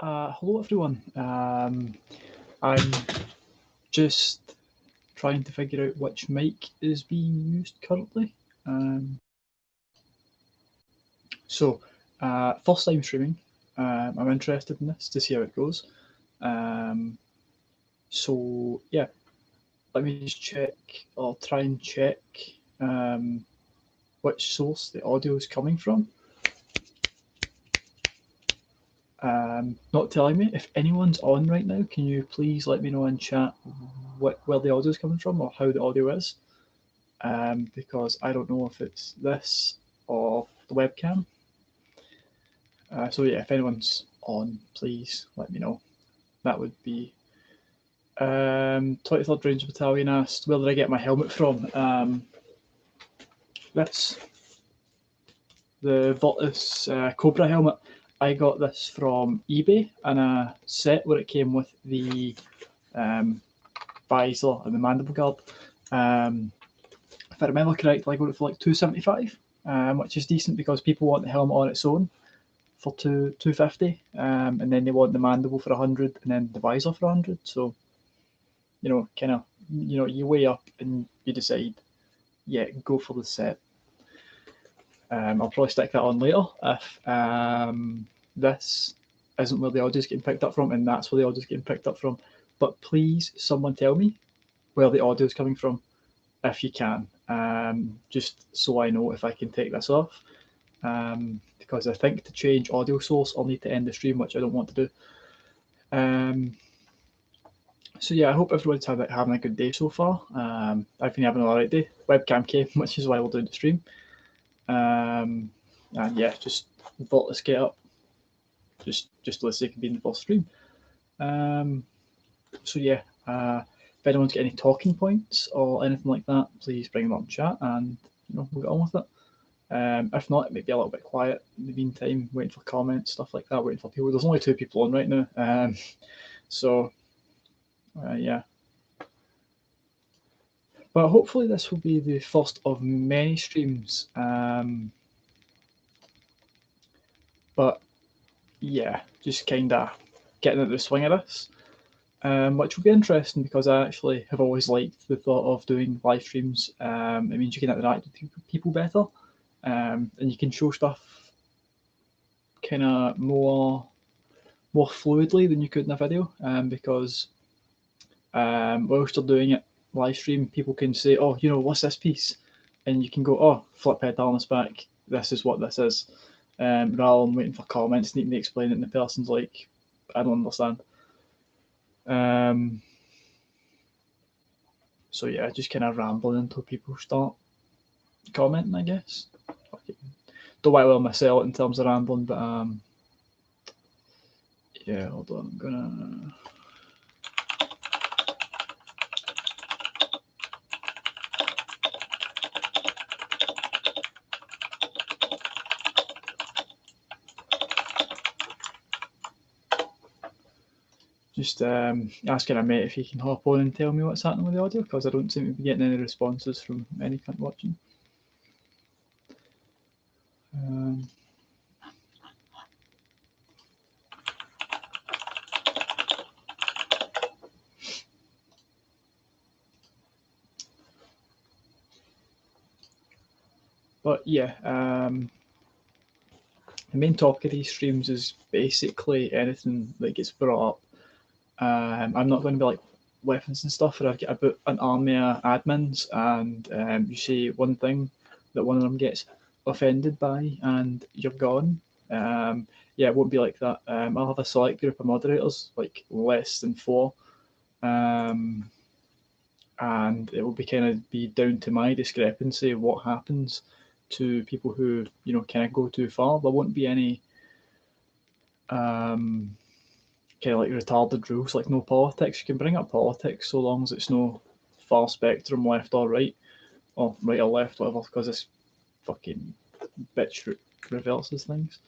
Hello everyone. I'm just trying to figure out which mic is being used currently. First time streaming. I'm interested in this to see how it goes. Yeah, let me just check. I'll try and check which source the audio is coming from. Not telling me. If anyone's on right now, can you please let me know in chat where the audio is coming from or how the audio is? Because I don't know if it's this or the webcam. Yeah, if anyone's on, please let me know. That would be 23rd Ranger Battalion asked, where did I get my helmet from? That's the Virtus Cobra helmet. I got this from eBay in a set where it came with the visor and the mandible guard. If I remember correctly, I got it for like $275, which is decent because people want the helmet on its own for $250, and then they want the mandible for $100, and then the visor for $100. So, you weigh up and you decide, yeah, go for the set. I'll probably stick that on later if this isn't where the audio is getting picked up from, and that's where the audio is getting picked up from. But please, someone tell me where the audio is coming from, if you can, just so I know if I can take this off. Because I think to change audio source, I'll need to end the stream, which I don't want to do. Yeah, I hope everyone's having a good day so far. I've been having an alright day. Webcam came, which is why we'll do the stream. And yeah, just Virtus get up, just for the sake of being the first stream. Yeah, if anyone's got any talking points or anything like that, please bring them up in chat, and we'll get on with it. If not, it may be a little bit quiet in the meantime, waiting for comments, stuff like that, waiting for people. There's only 2 people on right now, yeah. But hopefully this will be the first of many streams. But yeah, just kind of getting into the swing of this, which will be interesting because I actually have always liked the thought of doing live streams. It means you can interact with people better, and you can show stuff kind of more fluidly than you could in a video, because whilst you're doing it live stream, people can say, oh, what's this piece? And you can go, oh, flip head down this back, this is what this is, rather than waiting for comments, needing to explain it, and the person's like, I don't understand. Yeah, just kind of rambling until people start commenting, I guess. Don't want to myself in terms of rambling, but yeah, hold on, I'm gonna... Just asking a mate if he can hop on and tell me what's happening with the audio, because I don't seem to be getting any responses from any cunt watching. But yeah, the main topic of these streams is basically anything that gets brought up. I'm not going to be like weapons and stuff, where I've got about an army of admins, and you say one thing that one of them gets offended by, and you're gone. Yeah, it won't be like that. I'll have a select group of moderators, like less than 4, and it will be kind of be down to my discrepancy what happens to people who kind of go too far. There won't be any kind of like retarded rules, like no politics. You can bring up politics so long as it's no far spectrum, left or right, or right or left, whatever, because this fucking bitch reverses things.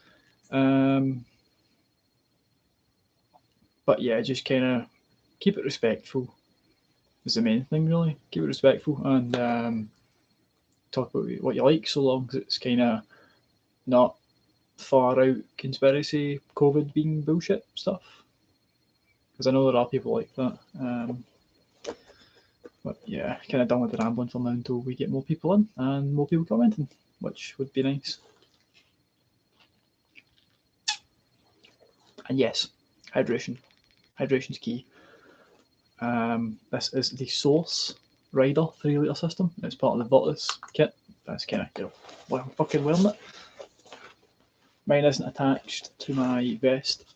But yeah, just kind of keep it respectful is the main thing, really. Keep it respectful, and talk about what you like, so long as it's kind of not far out conspiracy COVID being bullshit stuff, because I know there are people like that. But yeah, kind of done with the rambling for now until we get more people in and more people commenting, which would be nice. And yes, hydration. Hydration's key. This is the Source Rider 3-litre system. It's part of the Virtus kit. That's kind of, well, I'm fucking wearing it. Mine isn't attached to my vest.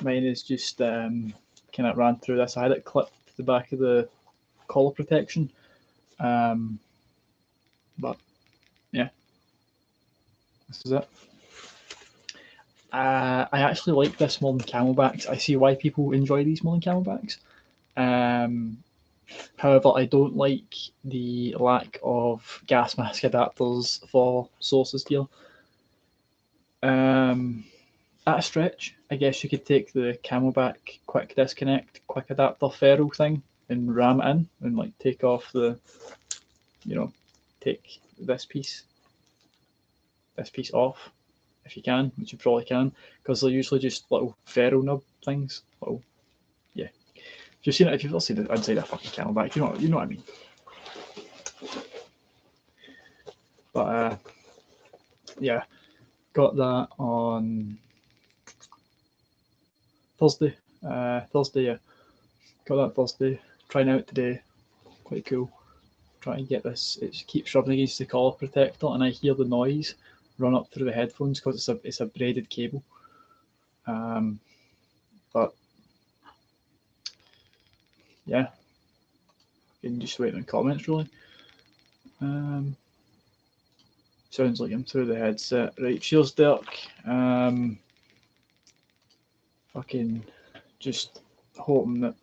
Mine is just kind of ran through this. I had it clipped to the back of the collar protection. But yeah, this is it. I actually like this more than Camelbacks. I see why people enjoy these more than Camelbacks. However, I don't like the lack of gas mask adapters for Source's gear. At a stretch, I guess you could take the Camelback quick disconnect, quick adapter ferrule thing and ram it in and like take off the, take this piece off if you can, which you probably can, because they're usually just little ferrule nub things. Little, yeah. If you've seen it, if you've not seen it inside a fucking Camelback, you know what I mean. But yeah, got that on Thursday. Yeah. Got that Thursday. Trying out today. Quite cool. Trying to get this. It keeps rubbing against the collar protector, and I hear the noise run up through the headphones because it's a braided cable. But yeah, you can just wait on comments really. Sounds like I'm through the headset. Right, cheers, Dirk. Fucking just hoping that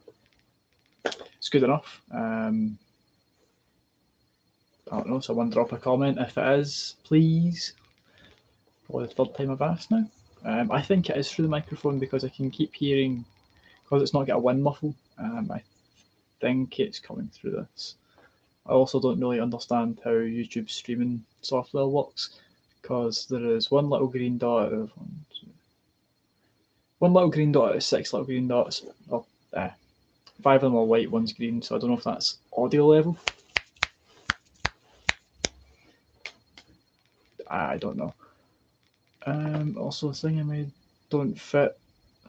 it's good enough. I don't know, someone drop a comment if it is, please. Probably the third time I've asked now. I think it is through the microphone because I can keep hearing, because it's not got a wind muffle, I think it's coming through this. I also don't really understand how YouTube streaming software works, because there is one little green dot out of 6 little green dots. Well, 5 of them are white, one's green, so I don't know if that's audio level. I don't know. Also, a thing I made don't fit,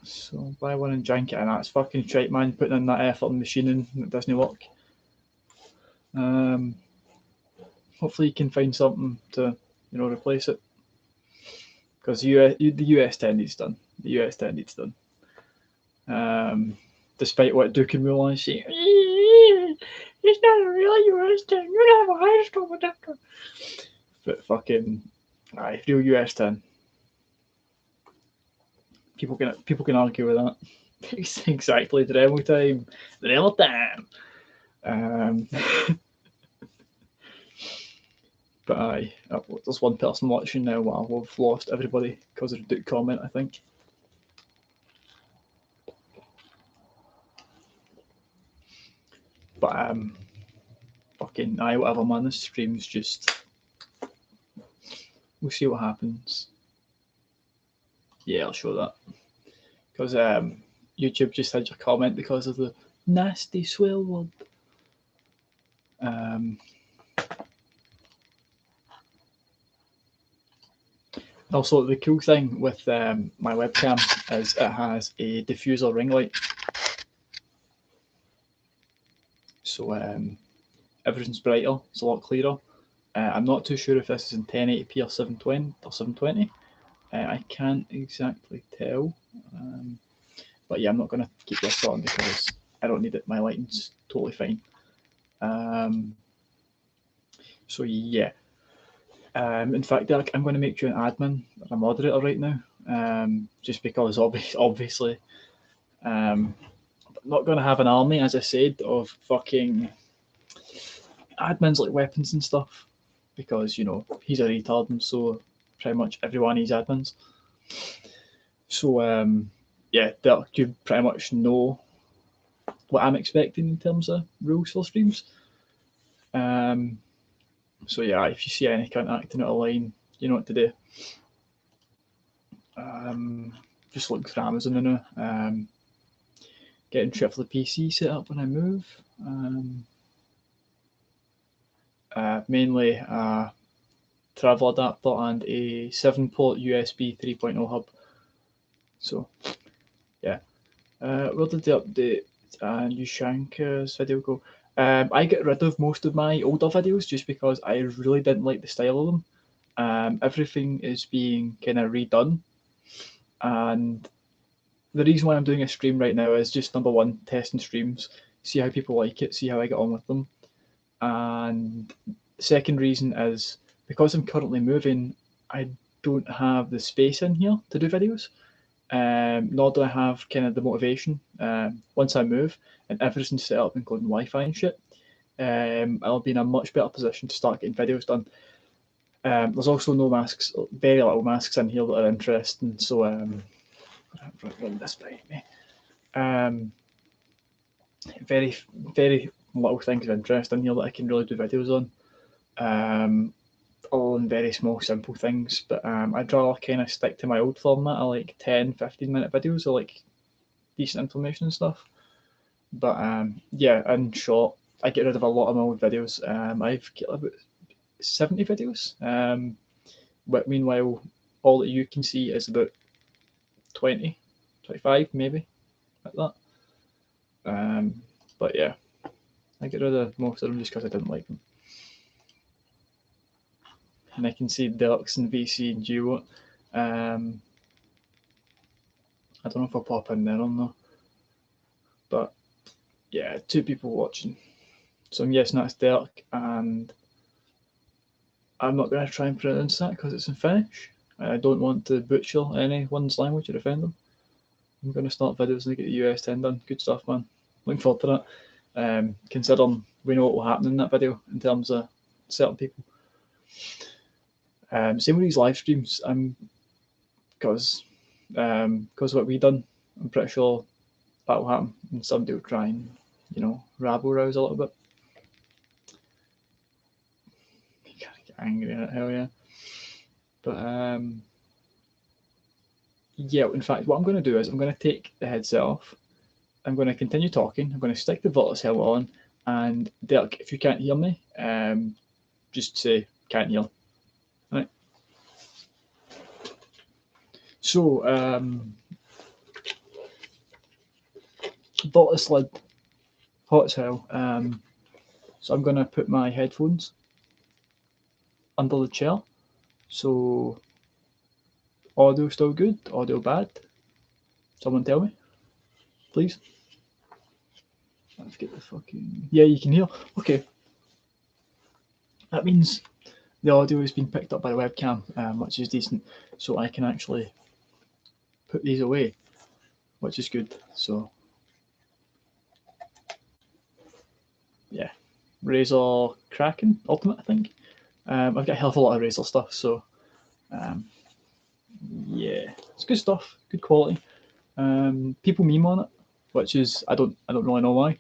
so buy one and jank it, and that's fucking shite, man. Putting in that effort and machining, it doesn't work. Hopefully you can find something to, replace it, because the US 10 needs done. The US 10 needs done. Despite what Duke and Mulan say, it's not a real US 10. You have a higher stop adapter. But fucking, real US 10. People can argue with that. It's exactly the Dremel time. The Dremel time. But there's one person watching now. Wow, we've lost everybody because of the Duke comment, I think. But fucking whatever, man. This stream's just, we'll see what happens. Yeah, I'll show that, because YouTube just had your comment because of the nasty swear word. Also, the cool thing with my webcam is it has a diffuser ring light, so everything's brighter. It's a lot clearer. I'm not too sure if this is in 1080p or 720. I can't exactly tell, but yeah, I'm not going to keep this on because I don't need it. My lighting's totally fine. So yeah. In fact, Derek, I'm going to make you an admin or a moderator right now, just because obviously I'm not going to have an army, as I said, of fucking admins like weapons and stuff, because he's a retard, and so pretty much everyone needs admins. So yeah, Dirk, you pretty much know what I'm expecting in terms of rules for streams. So yeah, if you see any cunt acting out of line, you know what to do. Just looking for Amazon now. Getting shit for the PC set up when I move. Mainly a travel adapter and a 7-port USB 3.0 hub. So, yeah. Where did the update and Yushanka's video go? I get rid of most of my older videos just because I really didn't like the style of them. Everything is being kind of redone, and the reason why I'm doing a stream right now is just number one, testing streams, see how people like it, see how I get on with them, and the second reason is because I'm currently moving, I don't have the space in here to do videos. Nor do I have kind of the motivation. Once I move and everything's set up, including Wi-Fi and shit, I'll be in a much better position to start getting videos done. There's also no masks, very little masks in here that are interesting. So run this by me. Very, very little things of interest in here that I can really do videos on. All in very small, simple things, but I'd rather kind of stick to my old format of like 10-15 minute videos of like decent information and stuff. But yeah, in short, I get rid of a lot of my old videos. I've got about 70 videos. But meanwhile, all that you can see is about 20, 25 maybe, like that. But yeah, I get rid of most of them just because I didn't like them. And I can see Deluxe and VC and Duo. I don't know if I'll pop in there or not. But yeah, 2 people watching. So I'm guessing that's Derek, and I'm not going to try and pronounce that because it's in Finnish. I don't want to butcher anyone's language or offend them. I'm going to start videos and get the US 10 done. Good stuff, man. Looking forward to that. Considering we know what will happen in that video in terms of certain people. Same with these live streams. Because what we done, I'm pretty sure that will happen, and somebody will try and rabble rouse a little bit. You gotta get angry at it, hell yeah. But yeah, in fact, what I'm going to do is I'm going to take the headset off. I'm going to continue talking. I'm going to stick the Virtus helmet on, and Dirk, if you can't hear me, just say can't hear. Right. So Virtus lid, hot as hell. So I'm going to put my headphones under the chair. So audio still good? Audio bad? Someone tell me, please. Let's get the fucking... Yeah, you can hear. Okay. That means the audio is being picked up by the webcam, which is decent. So I can actually put these away, which is good. So yeah, Razer Kraken Ultimate, I think. I've got a hell of a lot of Razer stuff, so yeah, it's good stuff, good quality. People meme on it, which is I don't really know why.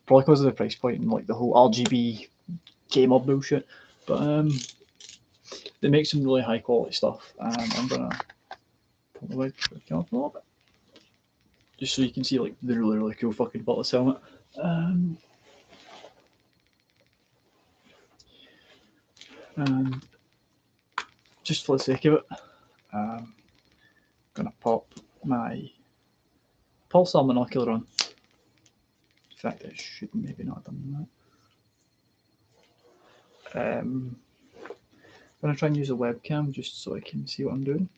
Probably because of the price point and like the whole RGB gamer bullshit. But they make some really high quality stuff. I'm gonna pull the webcam up a little bit, just so you can see like the really cool fucking Virtus helmet. And just for the sake of it, I'm gonna pop my pulsar monocular on. In fact, I should maybe not have done that. I'm gonna try and use a webcam just so I can see what I'm doing.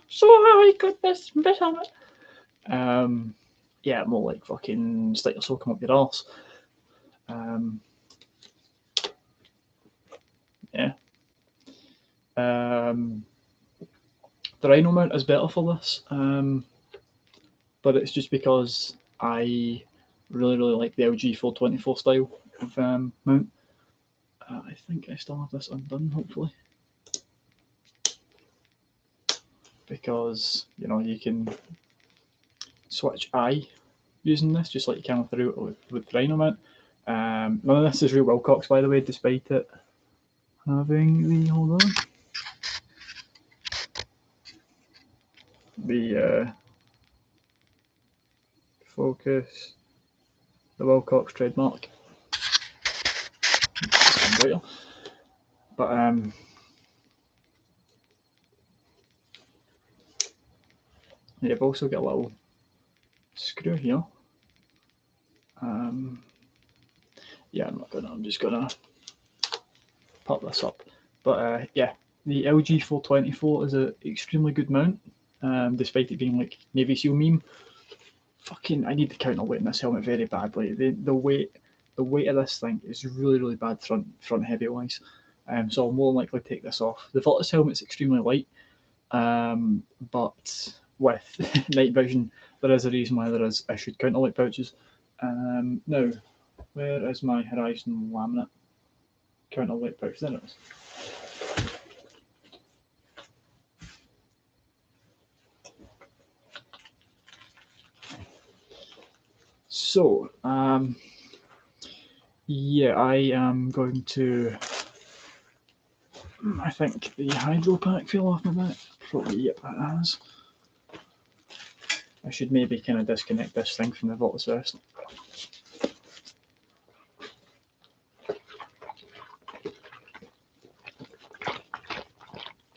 So I got this helmet. Yeah, more like fucking stick your soul come up your arse. Yeah. The Rhino mount is better for this, but it's just because I really like the LG 424 style of mount. I think I still have this undone, hopefully, because you can switch eye using this just like you can with the Rhino mount. None of this is real Wilcox, by the way, despite it having the, hold on, the focus, the Wilcox trademark. But yeah, I've also got a little screw here. Yeah, I'm just gonna pop this up. But yeah, the LG 424 is an extremely good mount, despite it being like Navy SEAL meme. Fucking, I need the counterweight in this helmet very badly. The weight of this thing is really bad front heavy wise. So I'll more than likely take this off. The Virtus helmet's extremely light, but with night vision, there is a reason why there is issued counterweight pouches. Now, where is my Horizon laminate counterweight pouch? There it is. So, yeah, I am going to. I think the hydro pack fell off my back. Probably, yep, that has. I should maybe kind of disconnect this thing from the Virtus vest.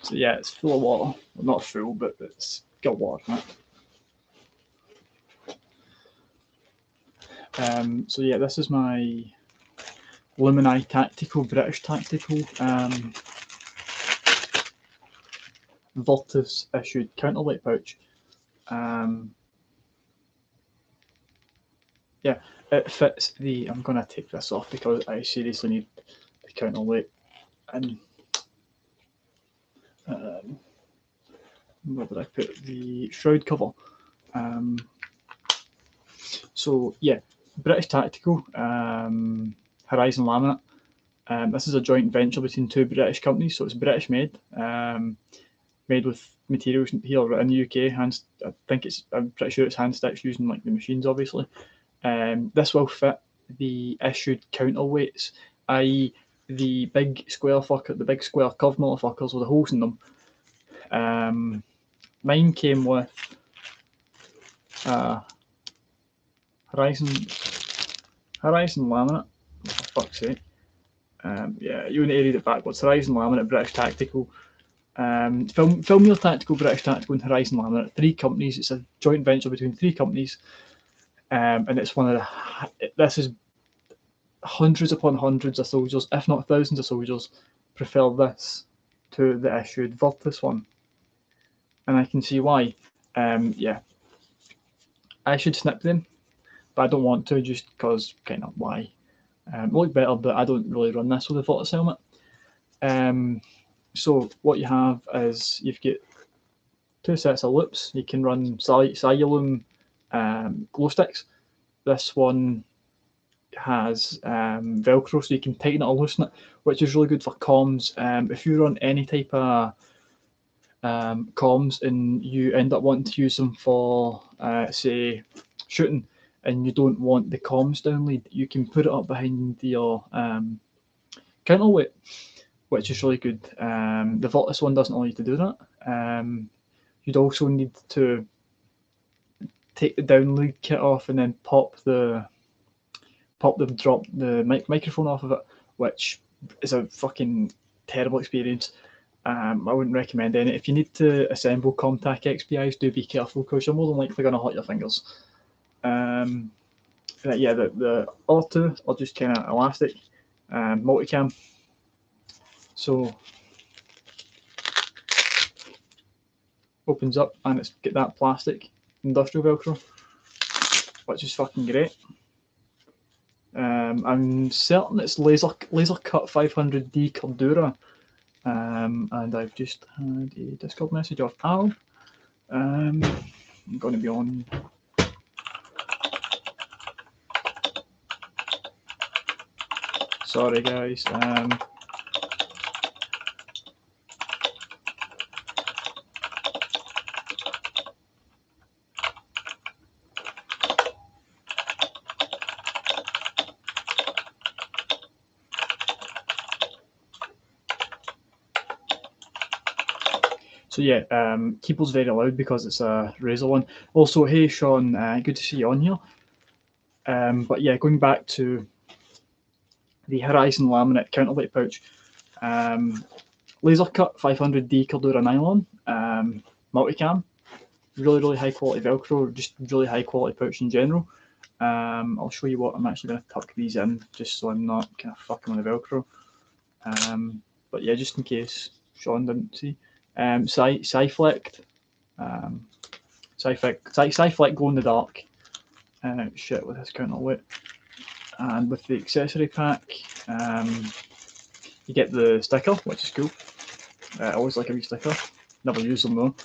So yeah, it's full of water. Well, not full, but it's got water in it. So yeah, this is my Lumini Tactical, British Tactical, Virtus issued counterweight pouch. Yeah, it fits the. I'm gonna take this off because I seriously need the counterweight. And where did I put the shroud cover? So yeah, British Tactical, Horizon laminate. This is a joint venture between two British companies, so it's British made, made with materials here in the UK. I'm pretty sure it's hand stitched using like the machines, obviously. This will fit the issued counterweights, i.e., the big square curved motherfuckers with the holes in them. Mine came with Horizon laminate. For fuck's sake. Yeah, you need to read it backwards. Horizon laminate, British Tactical. Filmware Tactical, British Tactical, and Horizon laminate. 3 companies. It's a joint venture between 3 companies. And it's one of the. This is hundreds upon hundreds of soldiers, if not thousands of soldiers, prefer this to the issued Virtus one. And I can see why. Yeah. I should snip them, but I don't want to just because, kind of, why? Look better, but I don't really run this with a Virtus helmet. So what you have is you've got 2 sets of loops. You can run Cyalume glow sticks. This one has Velcro, so you can tighten it or loosen it, which is really good for comms. If you run any type of comms and you end up wanting to use them for, say, shooting, and you don't want the comms downlead, you can put it up behind your counterweight, which is really good. The Virtus one doesn't allow you to do that. You'd also need to take the downlead kit off and then drop the microphone off of it, which is a fucking terrible experience. I wouldn't recommend any. If you need to assemble Comtac XPIs, do be careful because you're more than likely going to hurt your fingers. Yeah, the other 2 are just kind of elastic, multicam. So opens up and it's got that plastic industrial Velcro, which is fucking great. I'm certain it's laser cut 500D Cordura. And I've just had a Discord message off Al. I'm going to be on. Sorry, guys. So yeah, keyboard's very loud because it's a Razer one. Also, hey Sean, good to see you on here. But yeah, going back to the Horizon laminate counterweight pouch, laser cut 500D Cordura nylon, multicam, really high quality Velcro, just really high quality pouch in general. I'll show you what I'm actually going to tuck these in, just so I'm not kind of fucking with the Velcro. But yeah, just in case Sean didn't see. Cyflect, Cyflect glow in the dark. Shit with this counterweight. And with the accessory pack, you get the sticker, which is cool. I always like a wee sticker. Never use them though.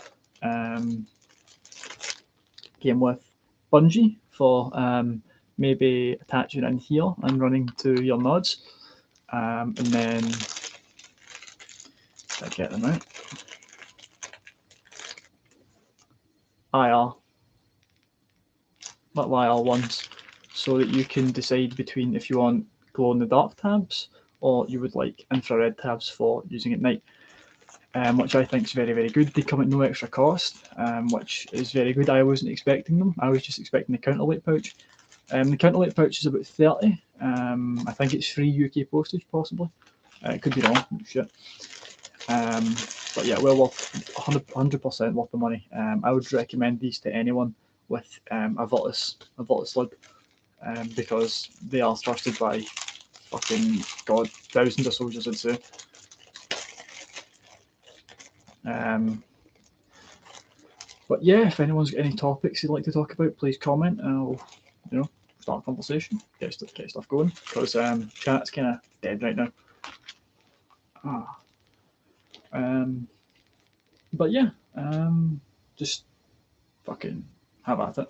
Came with bungee for maybe attaching in here and running to your nods. And then I get them out. IR, little IR ones, so that you can decide between if you want glow in the dark tabs or you would like infrared tabs for using at night. Which I think is very good. They come at no extra cost, which is very good. I wasn't expecting them. I was just expecting the counterweight pouch. The counterweight pouch is about 30. I think it's free UK postage, possibly. It could be wrong. Shit. But yeah, well worth 100% worth the money. I would recommend these to anyone with a Virtus lid, because they are trusted by fucking god, thousands of soldiers, I'd say. But yeah, if anyone's got any topics you'd like to talk about, please comment and I'll, start a conversation, get stuff going, because chat's kind of dead right now. But yeah, just fucking have at it.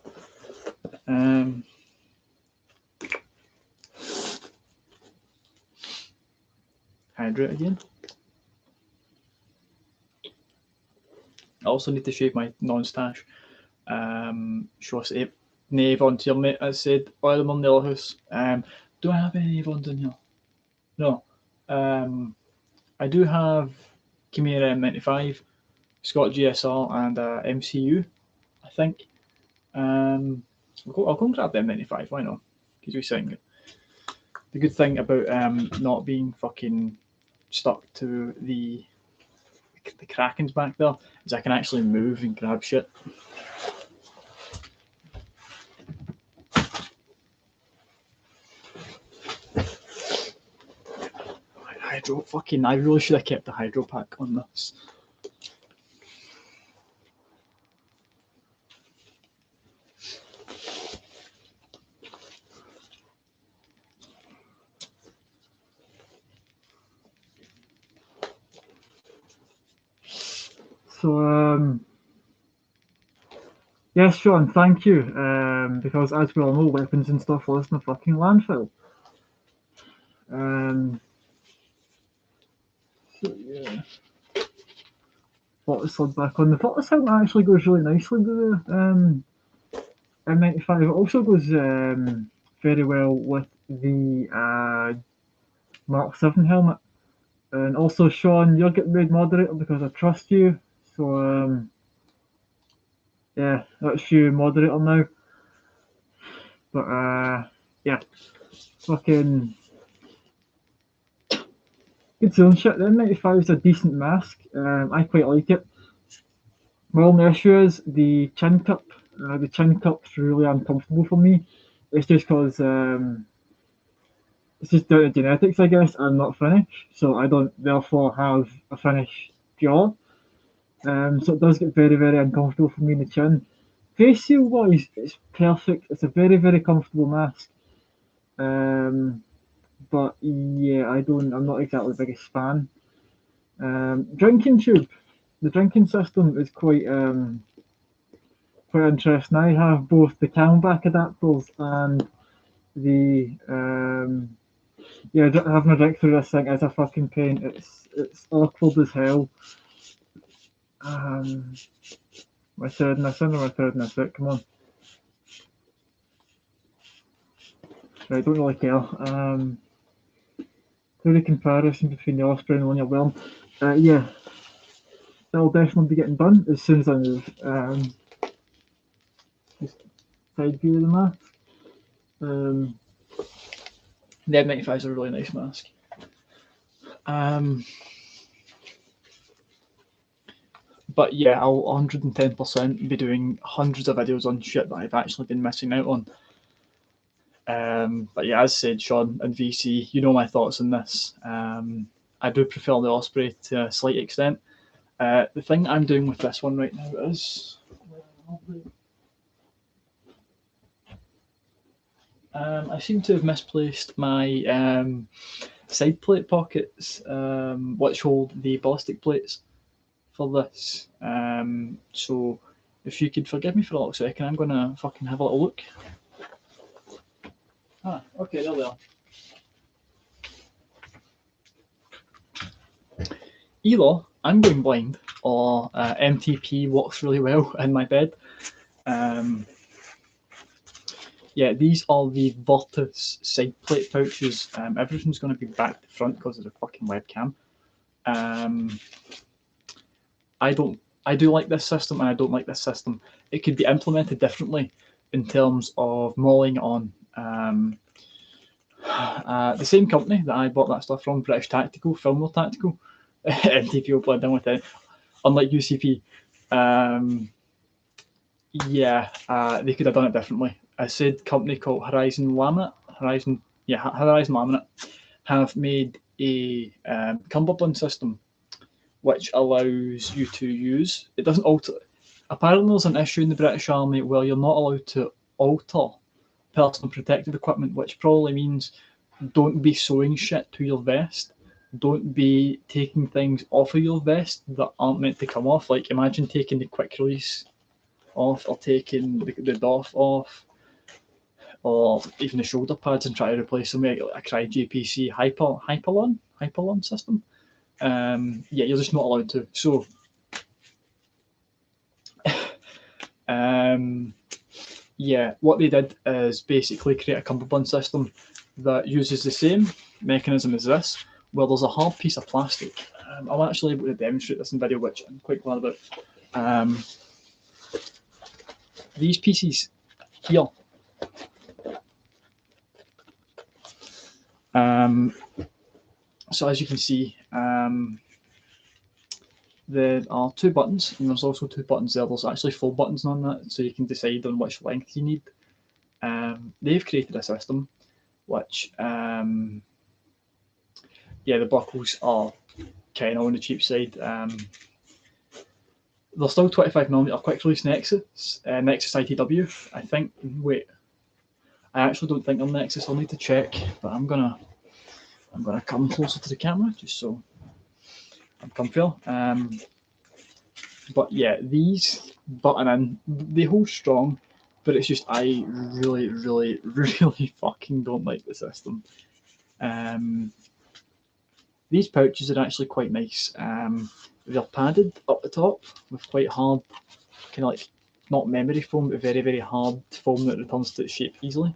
Hydrate again. I also need to shave my non-stash. Show us nae Avon here, mate. As said, oil them on the other house. Do I have any Avons in here? No. I do have Chimera M95, Scott GSR, and MCU, I think. I'll go and grab the M95, why not? Because we saying it. The good thing about not being fucking stuck to the Krakens back there is I can actually move and grab shit. I really should have kept the hydro pack on this. So, yes, Sean, thank you. Because as we all know, weapons and stuff live in a fucking landfill. So yeah. Virtus lid back on. The Virtus helmet actually goes really nicely with the M95. It also goes very well with the Mark 7 helmet. And also, Sean, you're getting made moderator because I trust you. So, yeah, that's you moderator now. But, yeah, fucking good selling shit. The M95 is a decent mask. I quite like it. My only issue is the chin cup. The chin cup's really uncomfortable for me. It's just because it's just down to genetics, I guess. I'm not Finnish, so I don't therefore have a Finnish jaw. So it does get very uncomfortable for me in the chin. Face seal wise, it's perfect. It's a very comfortable mask. But yeah, I'm not exactly the biggest fan. Drinking tube. The drinking system is quite interesting. I have both the Camelback adapters and the having a drink through this thing is a fucking pain. It's awkward as hell. Am I third this in or am I third this out? Come on. Right, don't really care. Do the comparison between the Osprey and the one you're wearing. Yeah. that'll definitely be getting done as soon as I move. Just side view of the mask. The M95 is a really nice mask. But yeah, I'll 110% be doing hundreds of videos on shit that I've actually been missing out on. But yeah, as said, Sean and VC, you know my thoughts on this. I do prefer the Osprey to a slight extent. The thing I'm doing with this one right now is I seem to have misplaced my side plate pockets, which hold the ballistic plates for this. So if you could forgive me for a little second, I'm going to fucking have a little look. Ah, okay, there they are. Either I'm going blind or MTP works really well in my bed. Yeah, these are the Virtus side plate pouches. Everything's going to be back to front because of the fucking webcam. I do like this system and I don't like this system. It could be implemented differently in terms of mulling on. The same company that I bought that stuff from, British Tactical, Filmware Tactical, MTP will blend in with it, unlike UCP. Yeah, they could have done it differently. A said company called Horizon Laminate have made a cummerbund system which allows you to use. It doesn't alter. Apparently, there's an issue in the British Army where you're not allowed to alter personal protective equipment, which probably means don't be sewing shit to your vest. Don't be taking things off of your vest that aren't meant to come off. Like imagine taking the quick release off or taking the DOF off or even the shoulder pads and try to replace them with a CryJPC Hyperlon system. Yeah, you're just not allowed to. So yeah, what they did is basically create a cummerbund system that uses the same mechanism as this, where there's a hard piece of plastic. I'm actually able to demonstrate this in video, which I'm quite glad about. These pieces here. So as you can see, there are two buttons, and there's also two buttons there. There's actually 4 buttons on that, so you can decide on which length you need. They've created a system which, yeah, the buckles are kind of on the cheap side. They're still 25mm quick release Nexus ITW. I think. Wait, I actually don't think they're Nexus. I'll need to check, but I'm gonna come closer to the camera just so I'm comfier. But yeah, these button in, they hold strong, but it's just I really, really, really fucking don't like the system. These pouches are actually quite nice. They're padded up the top with quite hard, kind of like not memory foam, but very, very hard foam that returns to its shape easily.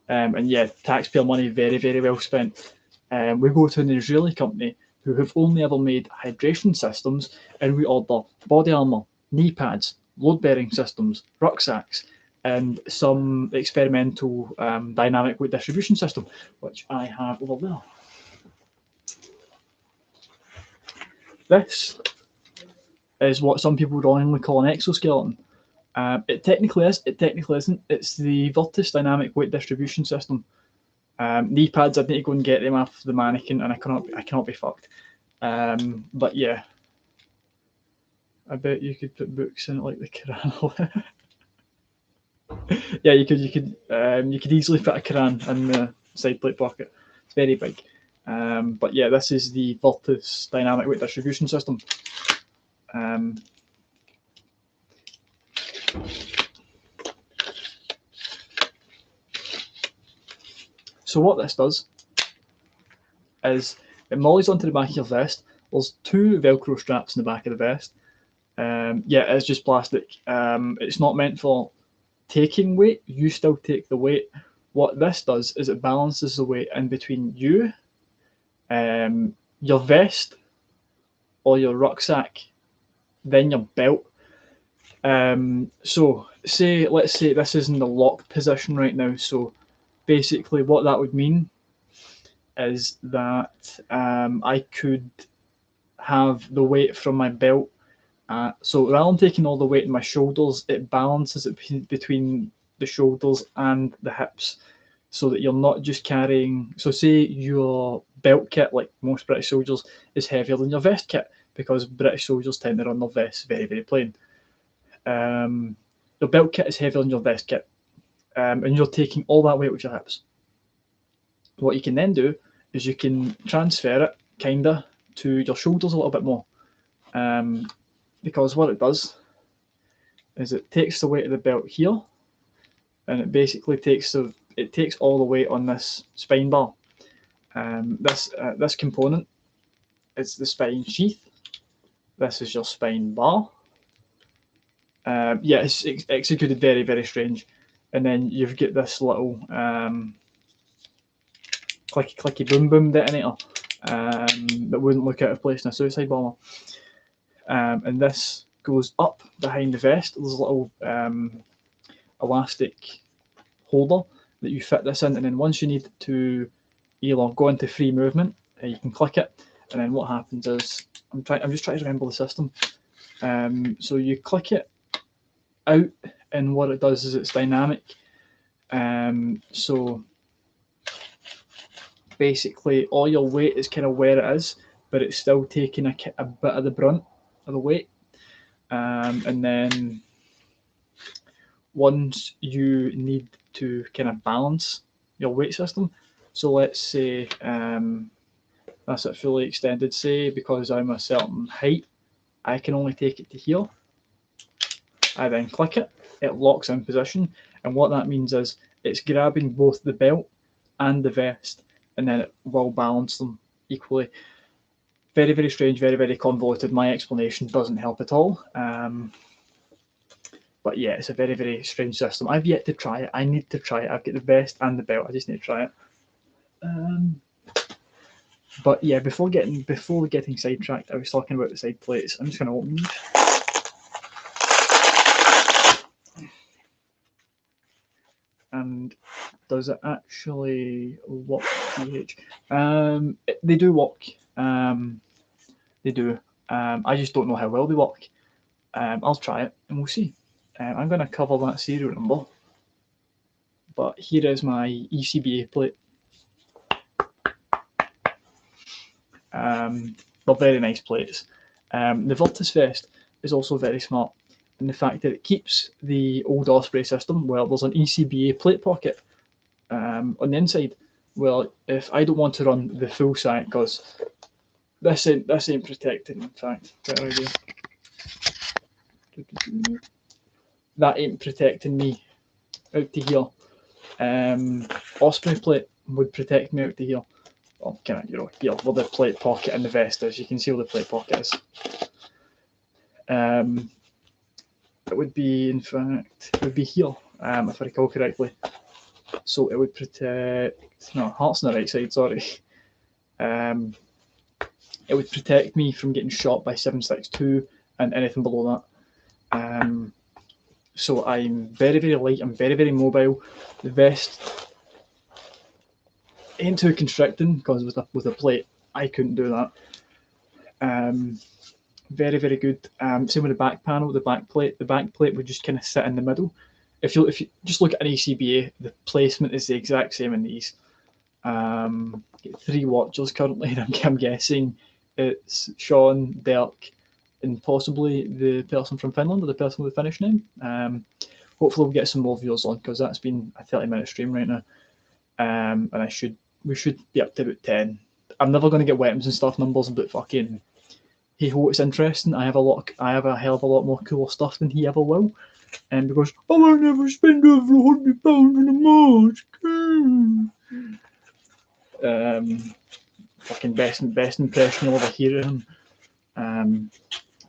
And yeah, taxpayer money very, very well spent. We go to an Israeli company who have only ever made hydration systems, and we order body armour, knee pads, load-bearing systems, rucksacks, and some experimental dynamic weight distribution system, which I have over there. This is what some people wrongly call an exoskeleton. It technically is, it technically isn't. It's the Virtus dynamic weight distribution system. Knee pads, I'd need to go and get them off the mannequin, and I cannot be fucked. But yeah, I bet you could put books in it like the Quran. Yeah, you could easily fit a Quran in the side plate pocket. It's very big. But yeah, this is the Virtus dynamic weight distribution system. So what this does is it mollies onto the back of your vest. There's 2 Velcro straps in the back of the vest. Yeah, it's just plastic. It's not meant for taking weight. You still take the weight. What this does is it balances the weight in between you, your vest, or your rucksack, then your belt. So let's say this is in the lock position right now. So basically what that would mean is that I could have the weight from my belt. So rather than taking all the weight in my shoulders, it balances it between the shoulders and the hips, so that you're not just carrying. So say your belt kit, like most British soldiers, is heavier than your vest kit, because British soldiers tend to run their vests very, very plain. Your belt kit is heavier than your vest kit, and you're taking all that weight with your hips. What you can then do is you can transfer it kinda to your shoulders a little bit more, because what it does is it takes the weight of the belt here, and it basically takes all the weight on this spine bar. This component is the spine sheath. This is your spine bar. Yeah, it's executed very, very strange. And then you've got this little clicky clicky boom boom detonator that wouldn't look out of place in a suicide bomber. And this goes up behind the vest. There's a little elastic holder that you fit this in, and then once you need to either go into free movement, you can click it, and then what happens is, I'm just trying to remember the system. So you click it out, and what it does is it's dynamic. So basically all your weight is kind of where it is, but it's still taking a bit of the brunt of the weight. And then once you need to kind of balance your weight system, so let's say that's it fully extended, say because I'm a certain height, I can only take it to here. I then click it, it locks in position, and what that means is it's grabbing both the belt and the vest, and then it will balance them equally. Very, very strange, very, very convoluted. My explanation doesn't help at all. But yeah, it's a very, very strange system. I've yet to try it. I need to try it. I've got the vest and the belt. I just need to try it. But yeah, before getting sidetracked, I was talking about the side plates. I'm just going to open these. And does it actually work? They do work. They do. I just don't know how well they work. I'll try it and we'll see. I'm going to cover that serial number. But here is my ECBA plate. They're very nice plates. The Virtus vest is also very smart in the fact that it keeps the old Osprey system where there's an ECBA plate pocket on the inside. Well, if I don't want to run the full sight, because this ain't protected, in fact, better idea. That ain't protecting me out to here. Osprey plate would protect me out to here. Well, kind of, here where the plate pocket in the vest is. You can see where the plate pocket is. It would be, in fact, it would be here, if I recall correctly. So it would protect, no, heart's on the right side, sorry. It would protect me from getting shot by 762 and anything below that. So I'm very, very light, I'm very, very mobile. The vest ain't too constricting, because with a plate, I couldn't do that. Very, very good. Same with the back panel, the back plate would just kind of sit in the middle. If you just look at an ECBA, the placement is the exact same in these. 3 watchers currently, and I'm guessing it's Sean, Dirk, and possibly the person from Finland, or the person with the Finnish name. Hopefully we'll get some more viewers on, because that's been a 30-minute stream right now. And we should be up to about 10. I'm never going to get weapons and stuff numbers, but fucking hey ho, it's interesting. I have a hell of a lot more cooler stuff than he ever will. And because I will never spend over £100 on a mask. Fucking best impression you'll ever hear of him.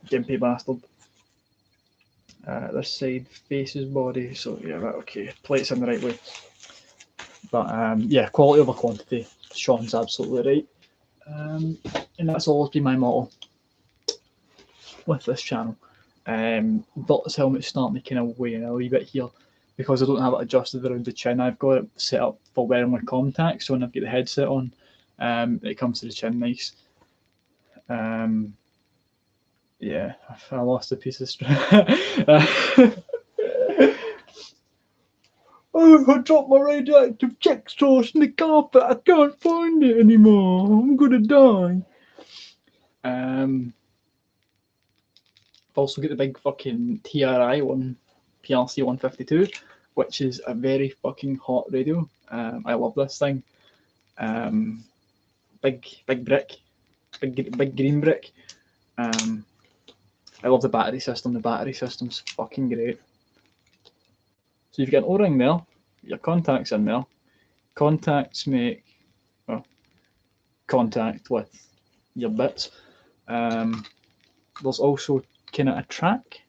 Gimpy bastard. This side faces body, so yeah, right, okay. Plates in the right way. But yeah, quality over quantity. Sean's absolutely right. And that's always been my motto. with this channel. This helmet's starting to kind of weigh in a wee bit here because I don't have it adjusted around the chin. I've got it set up for wearing my contacts, so when I've got the headset on, it comes to the chin nice. Yeah, I lost a piece of string. Oh, I dropped my radioactive Chex sauce in the carpet. I can't find it anymore. I'm gonna die. I've also got the big fucking TRI one, PRC 152, which is a very fucking hot radio. I love this thing. Big brick, big green brick. I love the battery system. The battery system's fucking great. So you've got an O-ring there, your contacts in there. Contacts make contact with your bits. There's also kind of a track.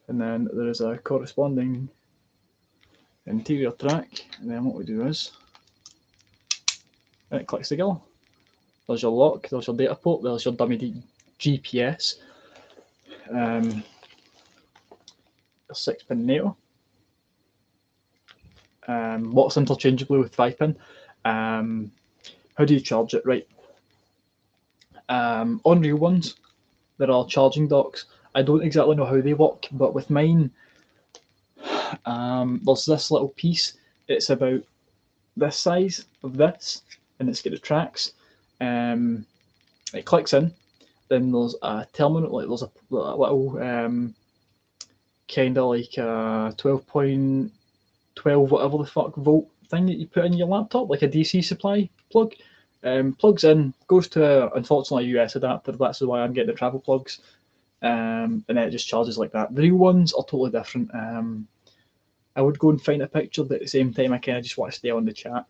And then there is a corresponding interior track. And then what we do is, it clicks together. There's your lock, there's your data port, there's your dummy GPS. A 6-pin NATO. Works interchangeably with 5-pin. How do you charge it? Right. On real ones, there are charging docks. I don't exactly know how they work, but with mine, there's this little piece. It's about this size of this, and it's got the tracks. It clicks in. Then there's a terminal, like there's a little kind of like a 12.12 whatever the fuck volt thing that you put in your laptop, like a DC supply plug. Plugs in, goes to unfortunately a US adapter. That's why I'm getting the travel plugs, and then it just charges like that. The real ones are totally different. I would go and find a picture, but at the same time, I kind of just want to stay on the chat.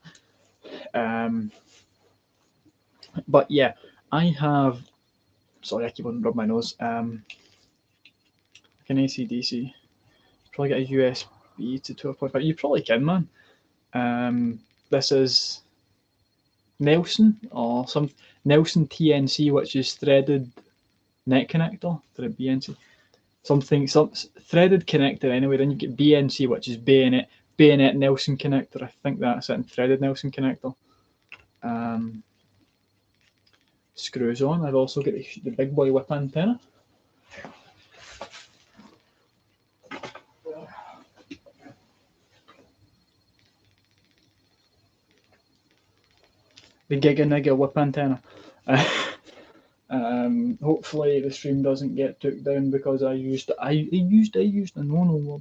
But yeah, I have. Sorry, I keep on rubbing my nose. Like an AC/DC. Probably get a USB to 12.5. You probably can, man. This is Nelson or some Nelson TNC, which is threaded net connector for a BNC. Some threaded connector anyway. Then you get BNC, which is bayonet Nelson connector. I think that's it. And threaded Nelson connector. Screws on. I've also got the big boy whip antenna. The Giga Nigga whip antenna. Hopefully the stream doesn't get took down because I used a no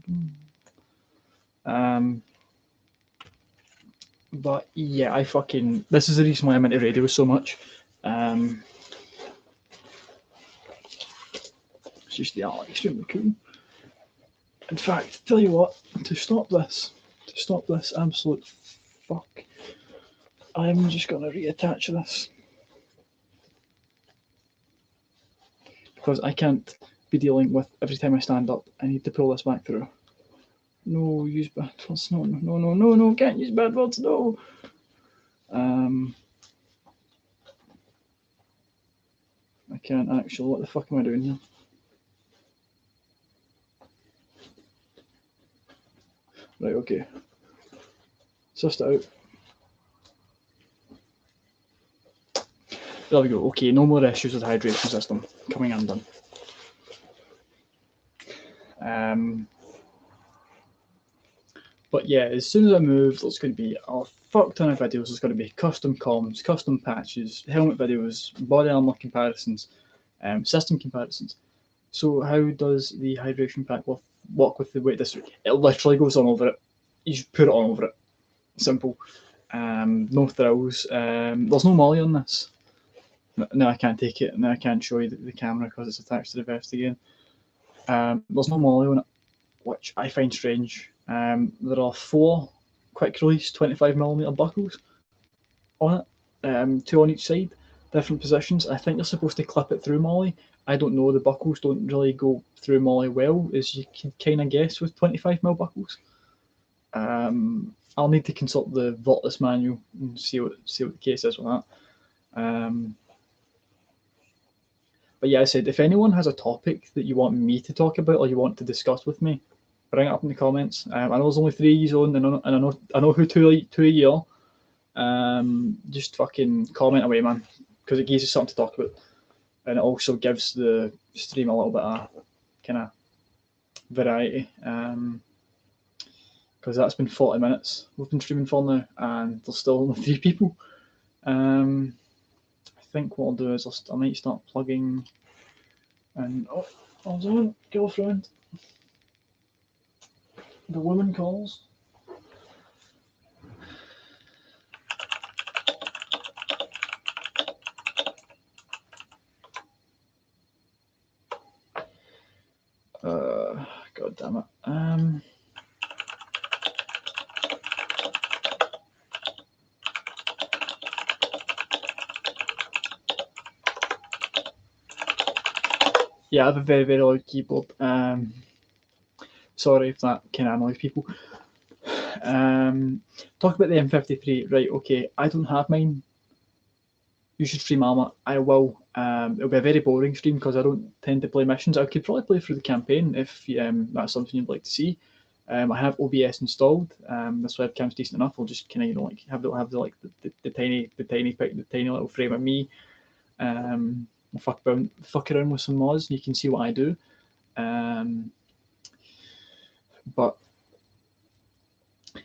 word. But yeah, this is the reason why I'm into radio so much. It's just extremely cool. In fact, tell you what, to stop this absolute fuck, I'm just gonna reattach this because I can't be dealing with every time I stand up. I need to pull this back through. No, use bad words. No, can't use bad words. No. I can't actually. What the fuck am I doing here? Right, okay. Sussed it out. There we go. Okay, no more issues with the hydration system. Coming undone. But yeah, as soon as I move, there's going to be a fuck ton of videos. There's going to be custom comms, custom patches, helmet videos, body armor comparisons, system comparisons. So how does the hydration pack work with the weight distribution? It literally goes on over it. You just put it on over it. Simple. No thrills. There's no molly on this. No, I can't take it. No, I can't show you the camera because it's attached to the vest again. There's no molly on it, which I find strange. There are 4 quick release 25mm buckles on it, 2 on each side, different positions. I think you're supposed to clip it through molly. I don't know, the buckles don't really go through molly well, as you can kind of guess with 25mm buckles. I'll need to consult the Virtus manual and see what the case is with that. But yeah, I said, if anyone has a topic that you want me to talk about or you want to discuss with me, bring it up in the comments. I know there's only 3 years on, and I know who two of you are. Just fucking comment away, man, because it gives you something to talk about, and it also gives the stream a little bit of kind of variety. Because that's been 40 minutes we've been streaming for now, and there's still only 3 people. I think what I'll do is I might start plugging. And hold on, girlfriend. The woman calls. God damn it. Yeah, I have a very, very loud keyboard. Sorry if that kind of annoys people. Talk about the M53. Right, okay. I don't have mine. You should stream Arma. I will. It'll be a very boring stream because I don't tend to play missions. I could probably play through the campaign if that's something you'd like to see. I have OBS installed. This webcam's decent enough. I'll just kind of like have the tiny little frame of me. Fuck around with some mods, and you can see what I do. But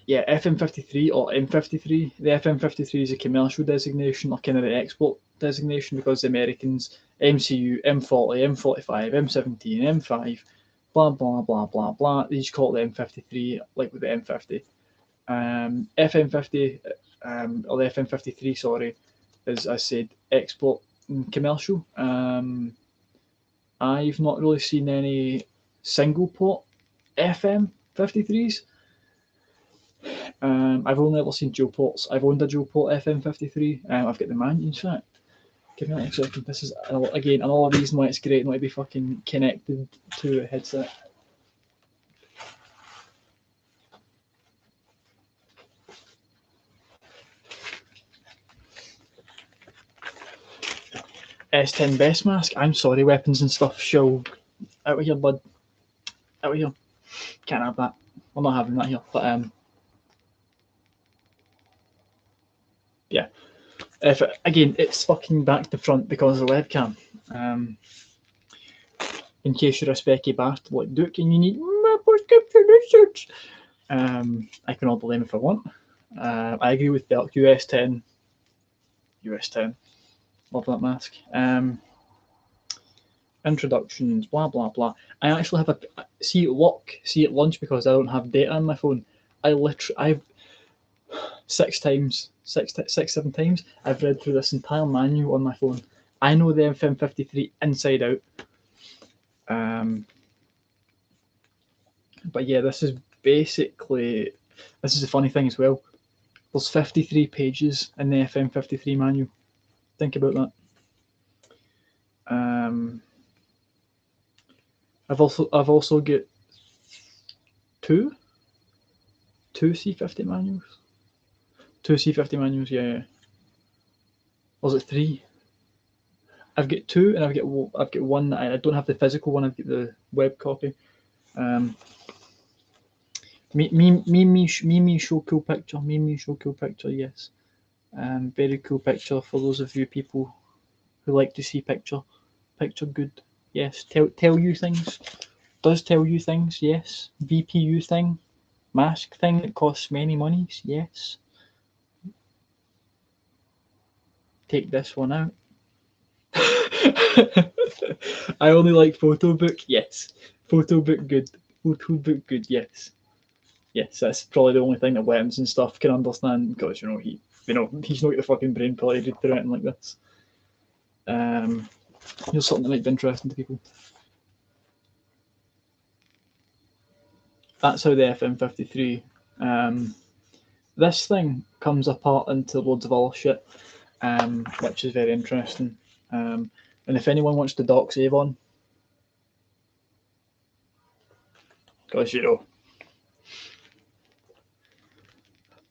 yeah, FM53 or M53. The FM53 is a commercial designation, or kind of the export designation, because the Americans MCU, M40, M45, M17, M5, blah blah blah blah blah. They just call it the M53, like with the M50. FM50 or the FM53, sorry, is, as I said, export and commercial. I've not really seen any single port FM53s. I've only ever seen dual ports. I've owned a dual port FM53. I've got the manual, in fact. Give me a second. This is, again, another reason why it's great not to be fucking connected to a headset. S10 best mask. I'm sorry, weapons and stuff. Show out of here, bud. Out of here. Can't have that. I'm not having that here. But yeah. Again, it's fucking back to front because of the webcam. In case you're a specky bastard like Duke and you need my prescription research, I can order them if I want. I agree with Belk. US10. Love that mask. Introductions, blah blah blah. I actually have a see at lunch because I don't have data on my phone. I've 7 times I've read through this entire manual on my phone. I know the FM53 inside out. But yeah, this is basically, this is the funny thing as well. There's 53 pages in the FM53 manual. Think about that. I've also got two C50 manuals. 2 C50 manuals, yeah. Or is it 3? I've got 2, and I've got one that I don't have the physical one. I've got the web copy. Me show cool picture. Me show cool picture. Yes. Very cool picture for those of you people who like to see picture good. Yes. Tell you things. Does tell you things. Yes. VPU thing. Mask thing that costs many monies. Yes. Take this one out. I only like photo book. Yes. Photo book good. Photo book good. Yes. Yes, that's probably the only thing that weapons and stuff can understand, because he's not got the fucking brain power to do anything like this. Here's something that might be interesting to people. That's how the FM53. This thing comes apart into loads of other shit, which is very interesting. And if anyone wants to dox Avon, because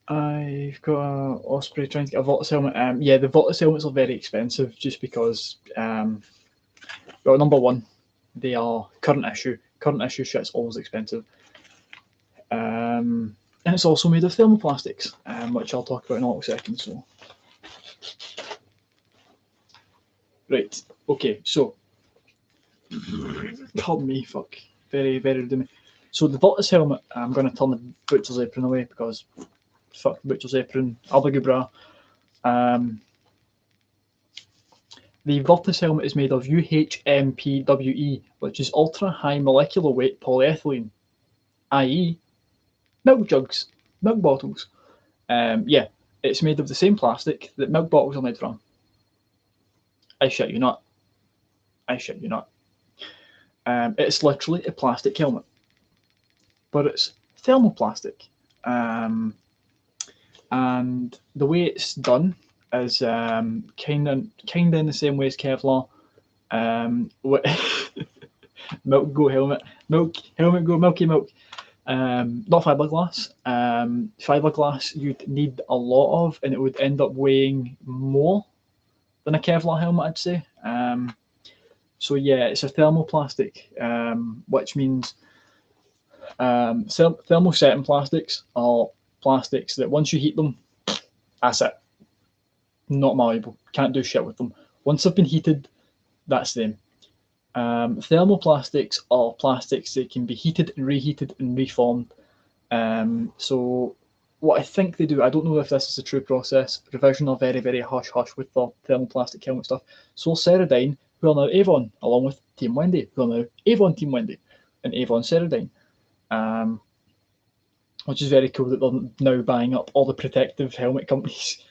I've got a Osprey trying to get a Voltus helmet. Yeah, the Voltus helmets are very expensive just because, well, number one, they are current issue. Current issue shit's always expensive. And it's also made of thermoplastics, which I'll talk about in a little second. So, right, okay, so, pardon me, fuck, very, very rude of me. So the Voltus helmet, I'm going to turn the butcher's apron away because fuck the butcher's apron, Albagubra. The Virtus helmet is made of UHMPWE, which is ultra high molecular weight polyethylene, i.e., milk jugs, milk bottles. Yeah, it's made of the same plastic that milk bottles are made from. I shit you not. I shit you not. It's literally a plastic helmet, but it's thermoplastic. And the way it's done is kind of in the same way as Kevlar. Milk go helmet, milk helmet go milky milk. Not fiberglass. Fiberglass you'd need a lot of, and it would end up weighing more than a Kevlar helmet, I'd say. So yeah, it's a thermoplastic, which means thermosetting plastics are plastics that once you heat them, that's it. Not malleable. Can't do shit with them. Once they've been heated, that's them. Thermoplastics are plastics that can be heated and reheated and reformed. So what I think they do, I don't know if this is a true process. Revision are very, very hush-hush with the thermoplastic helmet stuff. So Ceradyne, who are now Avon, along with Team Wendy, who are now Avon Team Wendy, and Avon Ceradyne. Which is very cool that they're now buying up all the protective helmet companies.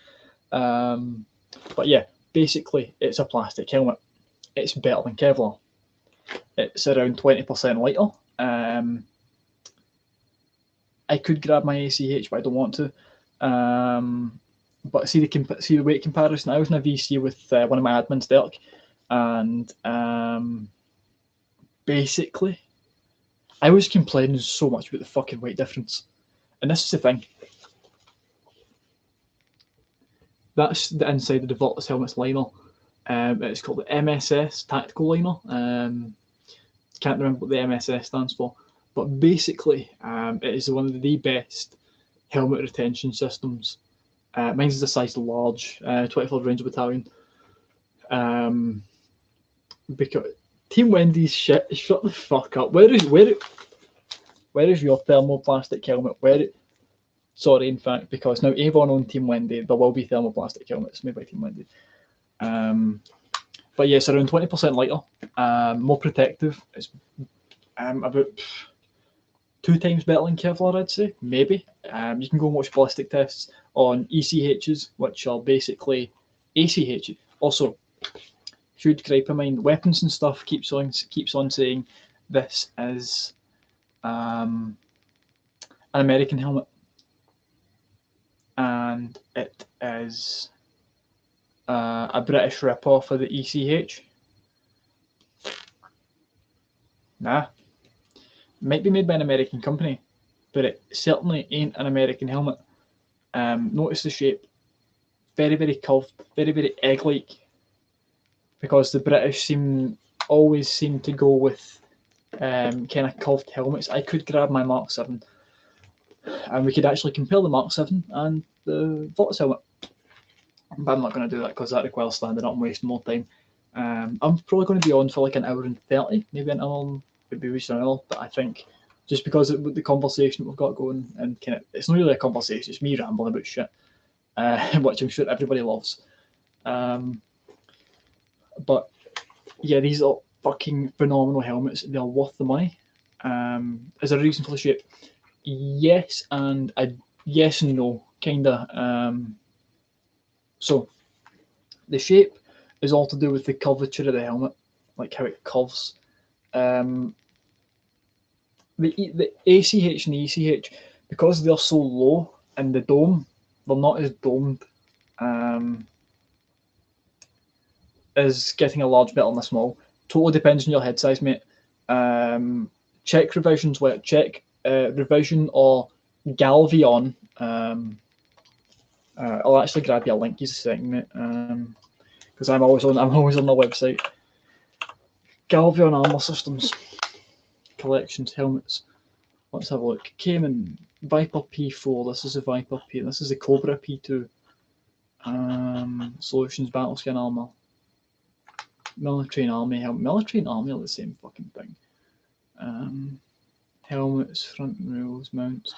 But yeah, basically it's a plastic helmet. It's better than Kevlar. It's around 20% lighter. I could grab my ACH, but I don't want to. But see the weight comparison. I was in a VC with one of my admins, Dirk, and basically, I was complaining so much about the fucking weight difference. And this is the thing. That's the inside of the Virtus helmet's liner. It's called the MSS tactical liner. Can't remember what the MSS stands for, but basically, it is one of the best helmet retention systems. Mine's the size of large, 24 Ranger Battalion. Because Team Wendy's shit. Shut the fuck up. Where is your thermoplastic helmet? Sorry, in fact, because now Avon own Team Wendy, there will be thermoplastic helmets made by Team Wendy. But yes, around 20% lighter, more protective. It's about 2 times better than Kevlar, I'd say, maybe. You can go and watch ballistic tests on ECHs, which are basically ACHs. Also, huge gripe of mine, weapons and stuff keeps on saying this is an American helmet, and it is a British rip-off of the ECH. Nah. Might be made by an American company, but it certainly ain't an American helmet. Notice the shape. Very, very curved, very, very egg-like. Because the British always seem to go with kind of curved helmets. I could grab my Mark 7 and we could actually compare the Mark 7 and the Virtus helmet. But I'm not going to do that because that requires standing up and wasting more time. I'm probably going to be on for like an hour and 30, maybe an hour, maybe reaching an hour. But I think just because of the conversation we've got going, and kind of, it's not really a conversation, it's me rambling about shit, which I'm sure everybody loves. But yeah, these are fucking phenomenal helmets. They're worth the money. Is there a reason for the shape? Yes, and yes and no, kinda. So the shape is all to do with the curvature of the helmet, like how it curves. The ACH and the ECH, because they're so low in the dome, they're not as domed as getting a large bit on a small. Totally depends on your head size, mate. Check revisions, check revision or Galvion. I'll actually grab you a link. He's a second, mate, because I'm always on the website. Galvion Armor Systems collections helmets. Let's have a look. Cayman Viper P4. This is a Viper P. This is a Cobra P2. Solutions Battleskin Armor. Military and Army helmet. Military and Army are the same fucking thing. Helmets, front rails, mounts.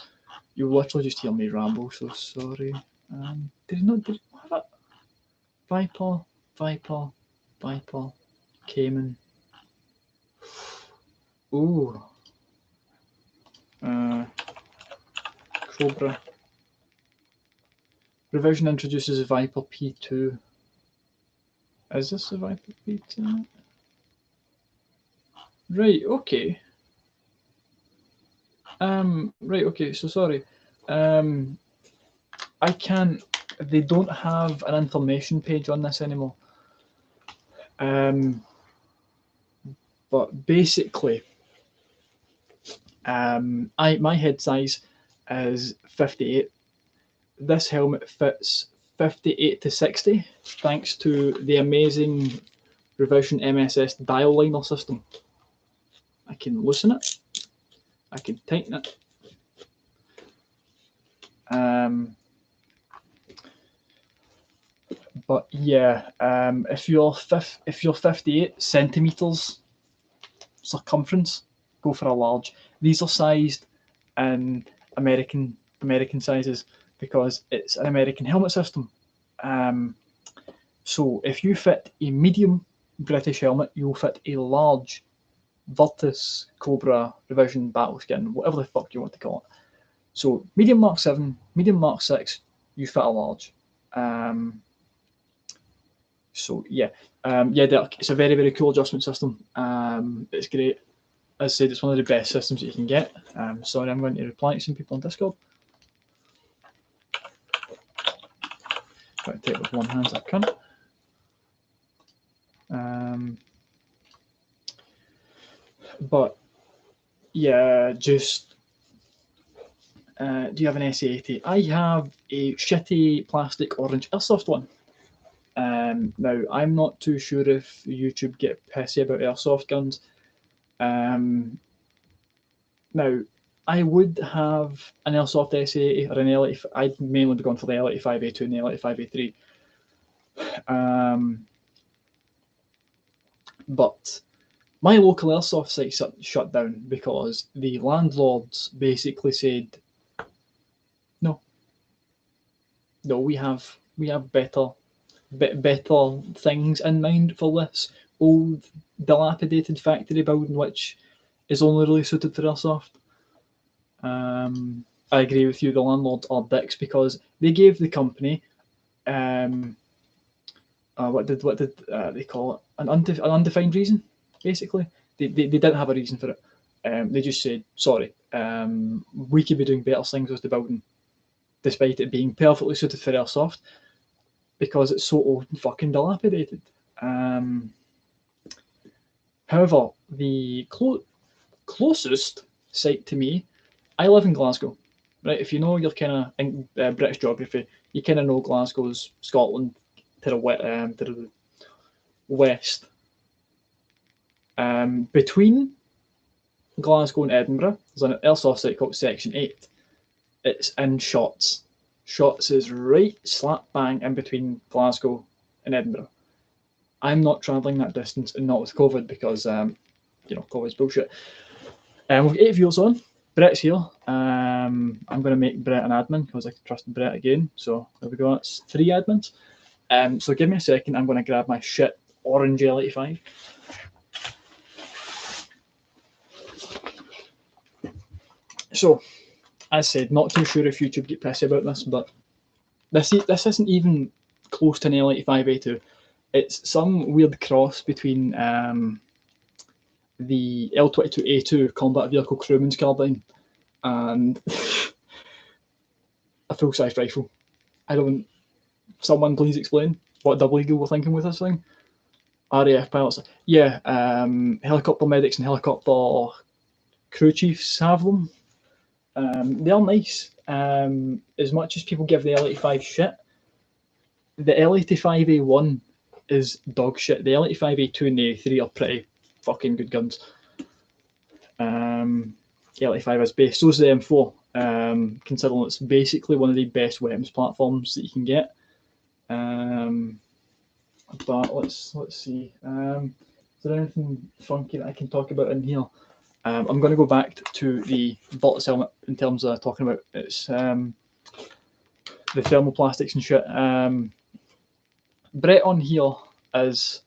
You literally just hear me ramble, so sorry. Did you have it? Viper, Cayman. Ooh. Cobra. Revision introduces a Viper P2. Is this a Viper P2? Right, okay. Right, okay, so sorry. I can't, they don't have an information page on this anymore. But basically, my head size is 58. This helmet fits 58 to 60, thanks to the amazing Revision MSS dial liner system. I can loosen it. I can tighten it. But yeah, if you're 58 centimeters circumference, go for a large. These are sized in American sizes because it's an American helmet system. So if you fit a medium British helmet, you'll fit a large Virtus, Cobra, Revision, Battleskin, whatever the fuck you want to call it. So medium Mark 7, medium Mark 6, you fit a large. So yeah, it's a very, very cool adjustment system. It's great. As I said, it's one of the best systems that you can get. Sorry, I'm going to reply to some people on Discord. Try to take it with one hand as I can. But yeah, just do you have an SA80? I have a shitty plastic orange airsoft one. Now, I'm not too sure if YouTube get pissy about airsoft guns. Now, I would have an airsoft SA80 or an L85. I'd mainly be going for the L85A2 and the L85A3. But my local airsoft site shut down because the landlords basically said, no, we have better things in mind for this old dilapidated factory building, which is only really suited for airsoft. I agree with you. The landlords are dicks because they gave the company what did they call it? An undefined reason. Basically, they didn't have a reason for it. They just said, sorry, we could be doing better things with the building, despite it being perfectly suited for airsoft, because it's so old and fucking dilapidated. However, the closest site to me, I live in Glasgow, right? If you know your kind of British geography, you kind of know Glasgow's Scotland to the west. Between Glasgow and Edinburgh, there's an airsoft site called Section 8. It's in Shotts. Shotts is right slap bang in between Glasgow and Edinburgh. I'm not travelling that distance, and not with COVID, because COVID's bullshit. We've got 8 viewers on. Brett's here. I'm going to make Brett an admin because I trust Brett again. So there we go. That's 3 admins. So give me a second. I'm going to grab my shit orange L85. So, as I said, not too sure if YouTube get pissy about this, but this isn't even close to an L85A2. It's some weird cross between the L22A2 combat vehicle crewman's carbine and a full-size rifle. Someone please explain what double eagle we're thinking with this thing. RAF pilots, yeah, helicopter medics and helicopter crew chiefs have them. They are nice. As much as people give the L85 shit, The L85A1 is dog shit. The L85A2 and the A3 are pretty fucking good guns. L85 is base. So is the M4. Considering it's basically one of the best weapons platforms that you can get. But let's see. Is there anything funky that I can talk about in here? I'm going to go back to the Voltus helmet in terms of talking about its the thermoplastics and shit. Brett on here is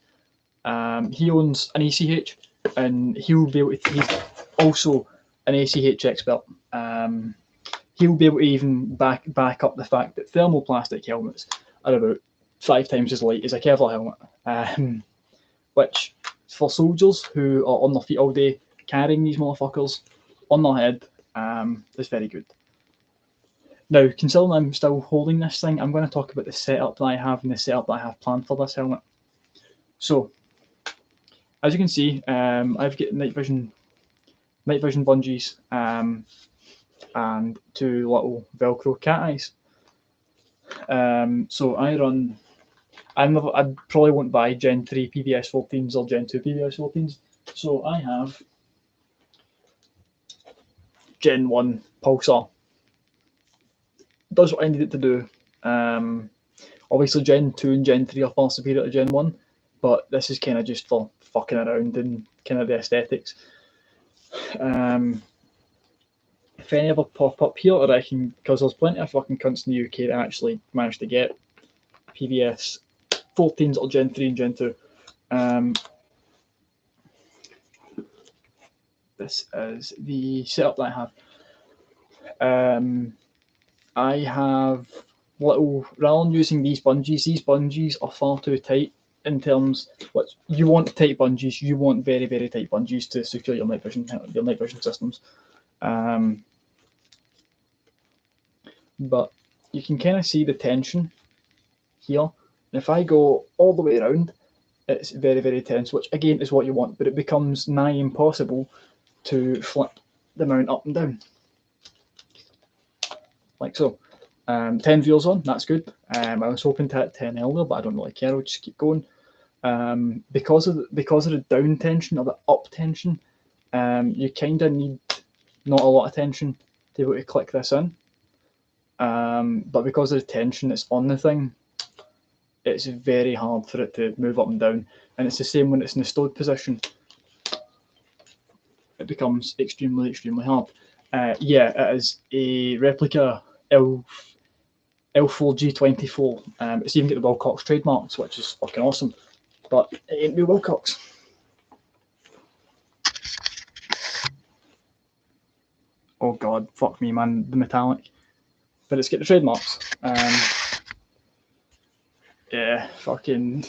he owns an ACH, and he'll be able to. He's also an ACH expert. He'll be able to even back up the fact that thermoplastic helmets are about 5 times as light as a Kevlar helmet, which for soldiers who are on their feet all day carrying these motherfuckers on their head is very good. Now, considering I'm still holding this thing, I'm going to talk about the setup that I have and the setup that I have planned for this helmet. So, as you can see, I've got night vision bungees and 2 little Velcro cat eyes. So I probably won't buy Gen 3 PVS 14s or Gen 2 PVS 14s. So I have Gen 1 Pulsar. Does what I need it to do. Obviously Gen 2 and Gen 3 are far superior to Gen 1, but this is kind of just for fucking around and kind of the aesthetics. If any ever pop up here, I reckon, because there's plenty of fucking cunts in the UK that actually managed to get PVS 14s or Gen 3 and Gen 2. This is the setup that I have little, rather than using these bungees are far too tight in terms, what you want tight bungees, you want very, very tight bungees to secure your night vision systems. But you can kind of see the tension here. And if I go all the way around, it's very, very tense, which again is what you want, but it becomes nigh impossible to flip the mount up and down. Like so. 10 viewers on, that's good. I was hoping to hit 10 earlier, but I don't really care, I'll just keep going. Because of the down tension or the up tension, you kind of need not a lot of tension to be able to click this in. But because of the tension that's on the thing, it's very hard for it to move up and down. And it's the same when it's in the stowed position. It becomes extremely, extremely hard. Yeah, it is a replica L4G24. It's even got the Wilcox trademarks, which is fucking awesome. But it ain't me Wilcox. Oh god, fuck me, man, the metallic. But it's got the trademarks. Yeah, fucking.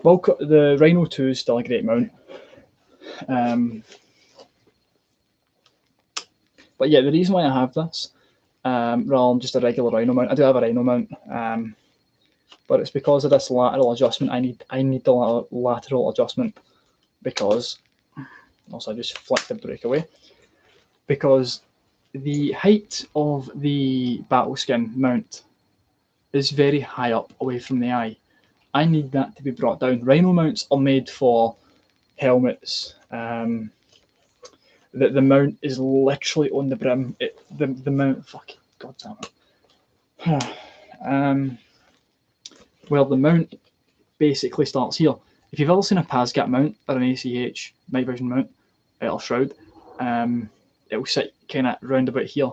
The Rhino 2 is still a great mount. But yeah, the reason why I have this, rather than just a regular Rhino mount, I do have a Rhino mount, but it's because of this lateral adjustment. I need the lateral adjustment because, also I just flicked the brake away, because the height of the battle skin mount is very high up away from the eye. I need that to be brought down. Rhino mounts are made for helmets. The mount is literally on the brim. The mount, fucking god damn it. Well, the mount basically starts here. If you've ever seen a PASGAT mount or an ACH night vision mount or shroud, it will sit kind of round about here.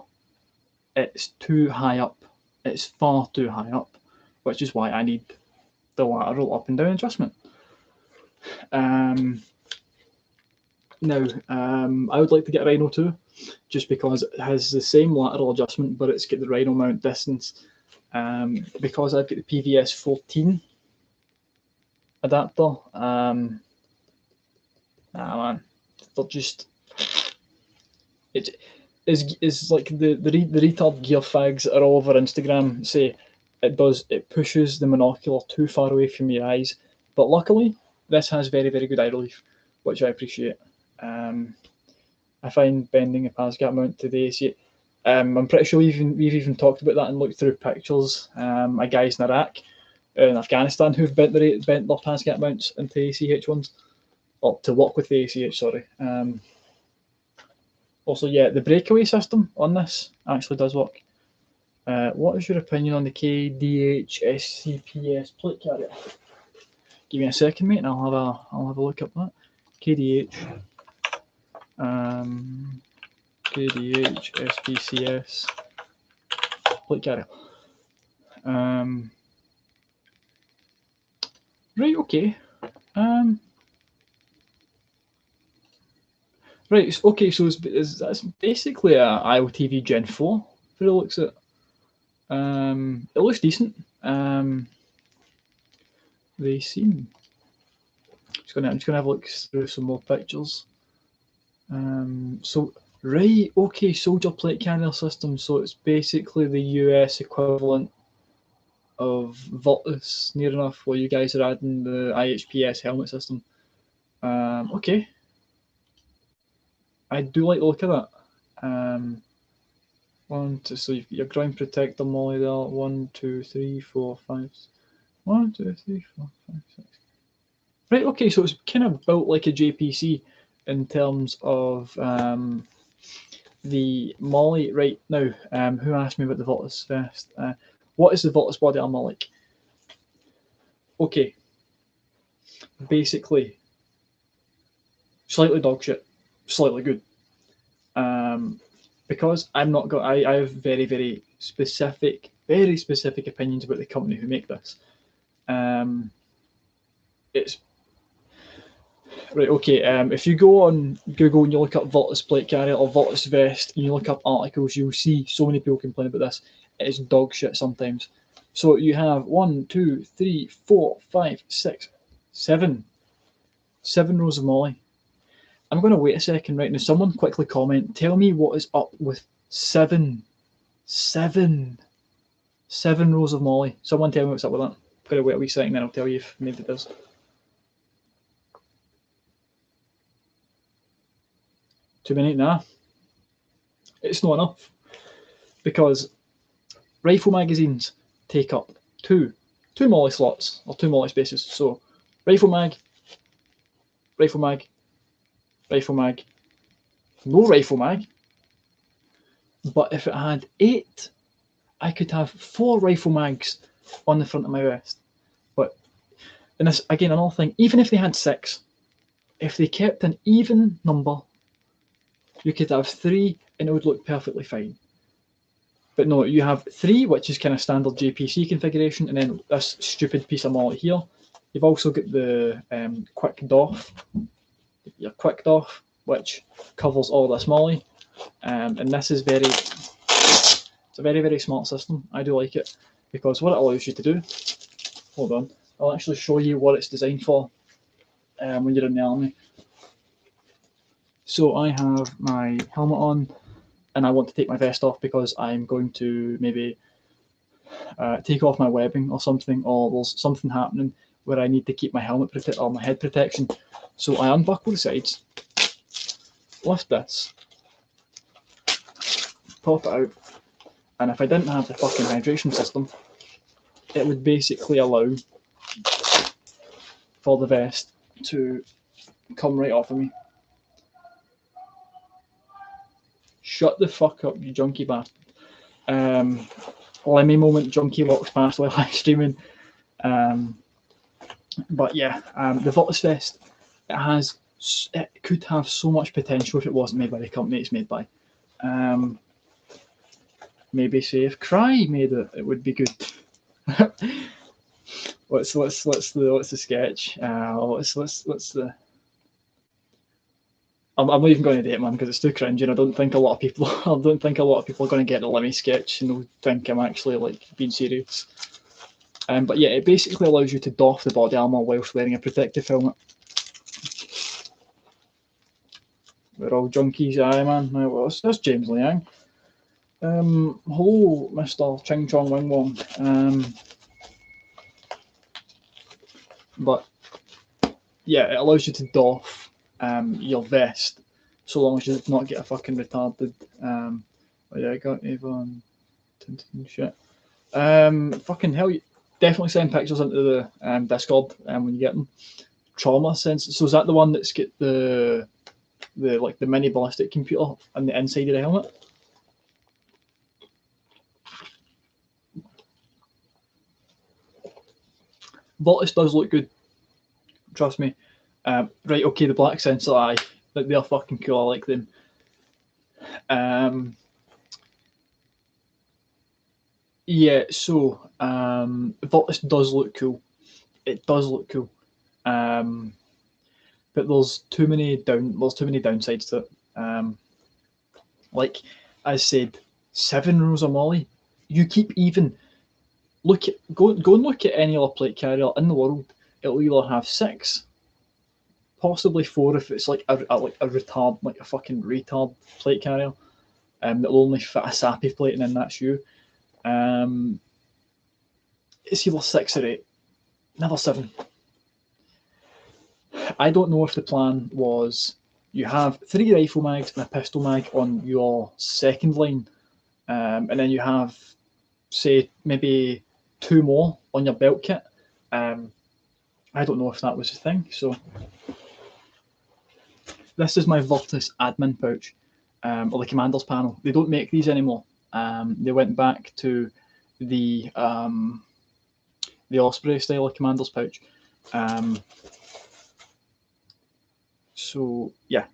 It's too high up. It's far too high up, which is why I need the lateral up and down adjustment. Now, I would like to get a Rhino 2, just because it has the same lateral adjustment, but it's got the Rhino mount distance. Because I've got the PVS 14 adapter, man, they're just, it is like the retard gear fags that are all over Instagram say it pushes the monocular too far away from your eyes, but luckily this has very, very good eye relief, which I appreciate. I find bending a PASGAT mount to the AC, I'm pretty sure we've even talked about that and looked through pictures. A guy's in Iraq in Afghanistan who've bent their Pascat mounts into ACH ones, or to work with the ACH, sorry. Also, yeah, the breakaway system on this actually does work. What is your opinion on the KDH SCPS plate carrier? Give me a second, mate, and I'll have a look up that. KDH SPCS plate carrier. Right, okay. Right, okay, so that's basically a IOTV Gen 4 for the looks of it. It looks decent. They seem. I'm just gonna have a look through some more pictures. So right, okay, soldier plate carrier system. So it's basically the US equivalent of Virtus, near enough, where you guys are adding the IHPS helmet system. Okay, I do like the look of that. One, two, so you've got your ground protector molly there. 1, 2, 3, 4, 5. 1, 2, 3, 4, 5, 6. Right, okay, so it's kind of built like a JPC in terms of the molly. Right now, who asked me about the Virtus vest? What is the Virtus body armor like? Okay, basically, slightly dog shit, slightly good. Because I'm not going, I have very specific opinions about the company who make this. It's right, okay. If you go on Google and you look up Virtus plate carrier or Virtus vest and you look up articles, you'll see so many people complain about this. It is dog shit sometimes. So you have 1, 2, 3, 4, 5, 6, 7 rows of molly. I'm going to wait a second right now. Someone quickly comment. Tell me what is up with 7 rows of molly. Someone tell me what's up with that. I'm going to wait a wee second, then I'll tell you if maybe it does. Too many? Nah. It's not enough. Because rifle magazines take up two molly slots, or 2 molly spaces. So rifle mag, no rifle mag. But if it had 8, I could have 4 rifle mags on the front of my vest. But, and this, again, another thing, even if they had 6, if they kept an even number, you could have 3 and it would look perfectly fine. But no, you have 3, which is kind of standard JPC configuration, and then this stupid piece of molly here. You've also got the quick doff, your quick doff, which covers all this molly. And this is it's a very smart system. I do like it because what it allows you to do, hold on, I'll actually show you what it's designed for when you're in the army. So I have my helmet on and I want to take my vest off because I'm going to maybe take off my webbing or something, or there's something happening where I need to keep my helmet or my head protection. So I unbuckle the sides, lift this, pop it out, and if I didn't have the fucking hydration system, it would basically allow for the vest to come right off of me. Shut the fuck up, you junkie bastard. Lemmy moment, junkie walks past while live streaming. But yeah, the Virtus vest, it could have so much potential if it wasn't made by the company it's made by. Maybe say if Cry made it, it would be good. What's the sketch? I'm not even going to date, man, because it's too cringe, and I don't think a lot of people are going to get the Lemmy sketch and they'll think I'm actually like being serious. But yeah, it basically allows you to doff the body armor whilst wearing a protective helmet. We're all junkies, aye, man. Well, that's James Liang. Hello, Mr. Ching Chong Wing Wong. But yeah, it allows you to doff your vest so long as you do not get a fucking retarded. Oh yeah, I got Avon Tintin shit. Fucking hell, definitely send pictures into the Discord when you get them. Trauma sensor. So is that the one that's got the like the mini ballistic computer on the inside of the helmet? Voltus does look good. Trust me. Right, okay, the black sensor, aye. Like, they're fucking cool, I like them. Yeah, so Voltus does look cool. It does look cool. But there's too many downsides to it. Like I said, 7 rows of molly. You keep even go and look at any other plate carrier in the world. It'll either have 6, possibly 4 if it's like a retard, like a fucking retard plate carrier. That'll only fit a sappy plate, and then that's you. It's either 6 or 8, never 7. I don't know if the plan was you have 3 rifle mags and a pistol mag on your second line, and then you have, say, maybe 2 more on your belt kit. I don't know if that was the thing. So this is my Virtus admin pouch, or the commander's panel. They don't make these anymore. They went back to the Osprey style of commander's pouch. So yeah,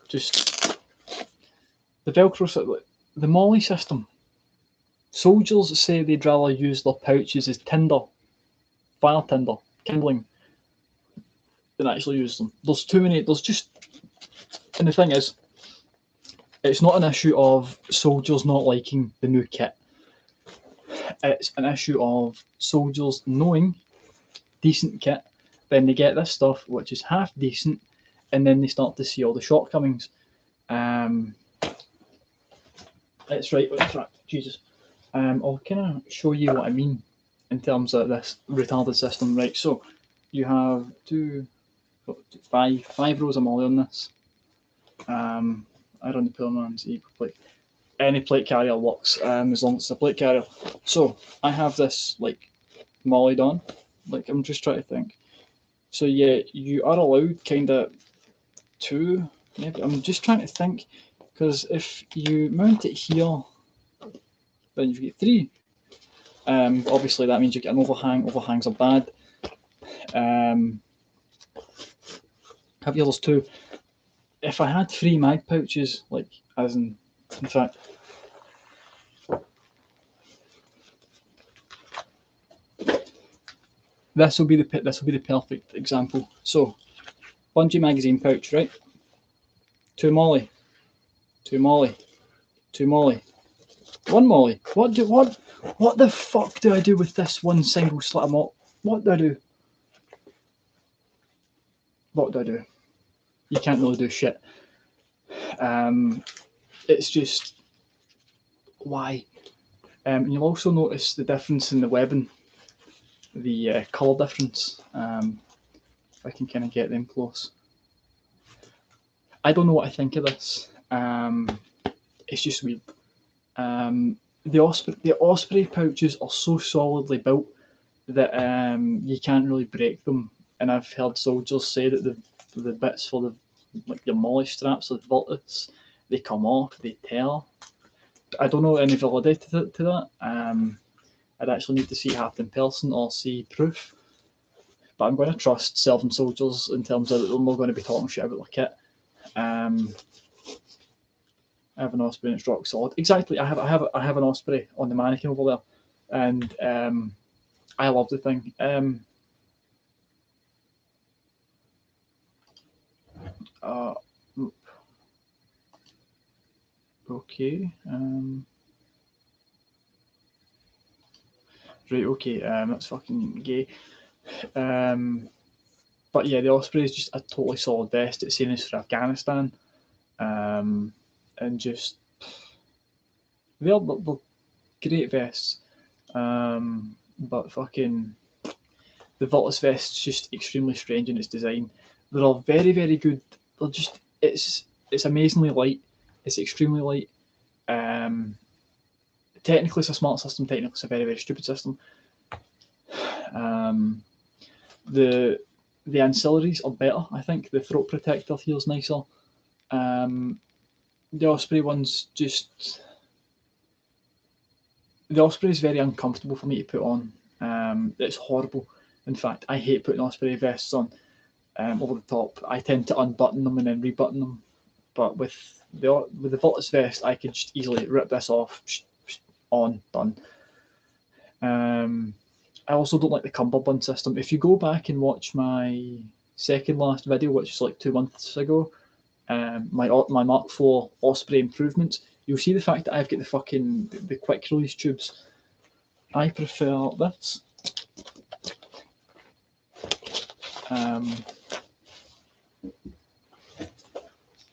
just the Velcro, the molly system. Soldiers say they'd rather use their pouches as tinder, fire tinder, kindling, than actually use them. There's too many. There's just, and the thing is, it's not an issue of soldiers not liking the new kit. It's an issue of soldiers knowing decent kit, then they get this stuff which is half decent, and then they start to see all the shortcomings. It's right. Jesus. I'll kind of show you what I mean in terms of this retarded system. Right. So you have 5 rows of molly on this. I run the Pullman's equal plate. Any plate carrier works as long as it's a plate carrier. So I have this like mollied on. Like, I'm just trying to think. So yeah, you are allowed kind of 2. Maybe I'm just trying to think, because if you mount it here, then you get 3. Obviously that means you get an overhang. Overhangs are bad. Have the others 2. If I had 3 mag pouches, like as in fact, this will be the perfect example. So, Bungie magazine pouch, right? 2 molly, 2 molly, 2 molly, 1 molly. What the fuck do I do with this one single slit of molly? What do I do? What do I do? You can't really do shit. It's just why. And you'll also notice the difference in the webbing, the colour difference. If I can kind of get them close. I don't know what I think of this. It's just weird. The Osprey pouches are so solidly built that you can't really break them. And I've heard soldiers say that the bits for your molly straps, the Virtus, they come off, they tear. I don't know any validity to that. I'd actually need to see it happen in person or see proof. But I'm going to trust serving soldiers in terms of that they're not going to be talking shit about their kit. I have an Osprey and it's rock solid. Exactly, I have an Osprey on the mannequin over there, and I love the thing. Okay. Right. Okay. That's fucking gay. But yeah, the Osprey is just a totally solid vest. It's seen as for Afghanistan, and just they're great vests. But fucking the Virtus vest's just extremely strange in its design. They're all very, very good. They're just it's amazingly light. It's extremely light. technically it's a smart system, technically it's a very, very stupid system. The ancillaries are better, I think. The throat protector feels nicer. The Osprey one's just... The Osprey is very uncomfortable for me to put on. It's horrible. In fact, I hate putting Osprey vests on over the top. I tend to unbutton them and then rebutton them. But with the Voltus vest, I could just easily rip this off, on, done. I also don't like the cummerbund system. If you go back and watch my second last video, which is like 2 months ago, my Mark IV Osprey improvements, you'll see the fact that I've got the quick release tubes. I prefer this.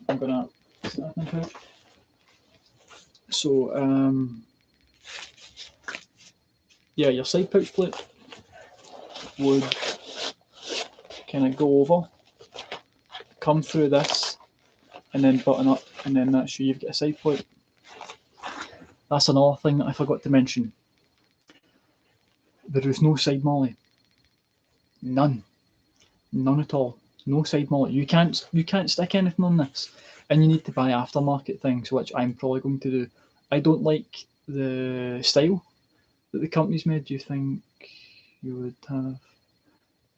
I'm gonna set that out. So yeah, your side pouch plate would kind of go over, come through this, and then button up, and then that's you. You've got a side plate. That's another thing that I forgot to mention. There is no side molly. None at all. No side molly. You can't stick anything on this, and you need to buy aftermarket things, which I'm probably going to do. I don't like the style that the company's made. Do you think you would have?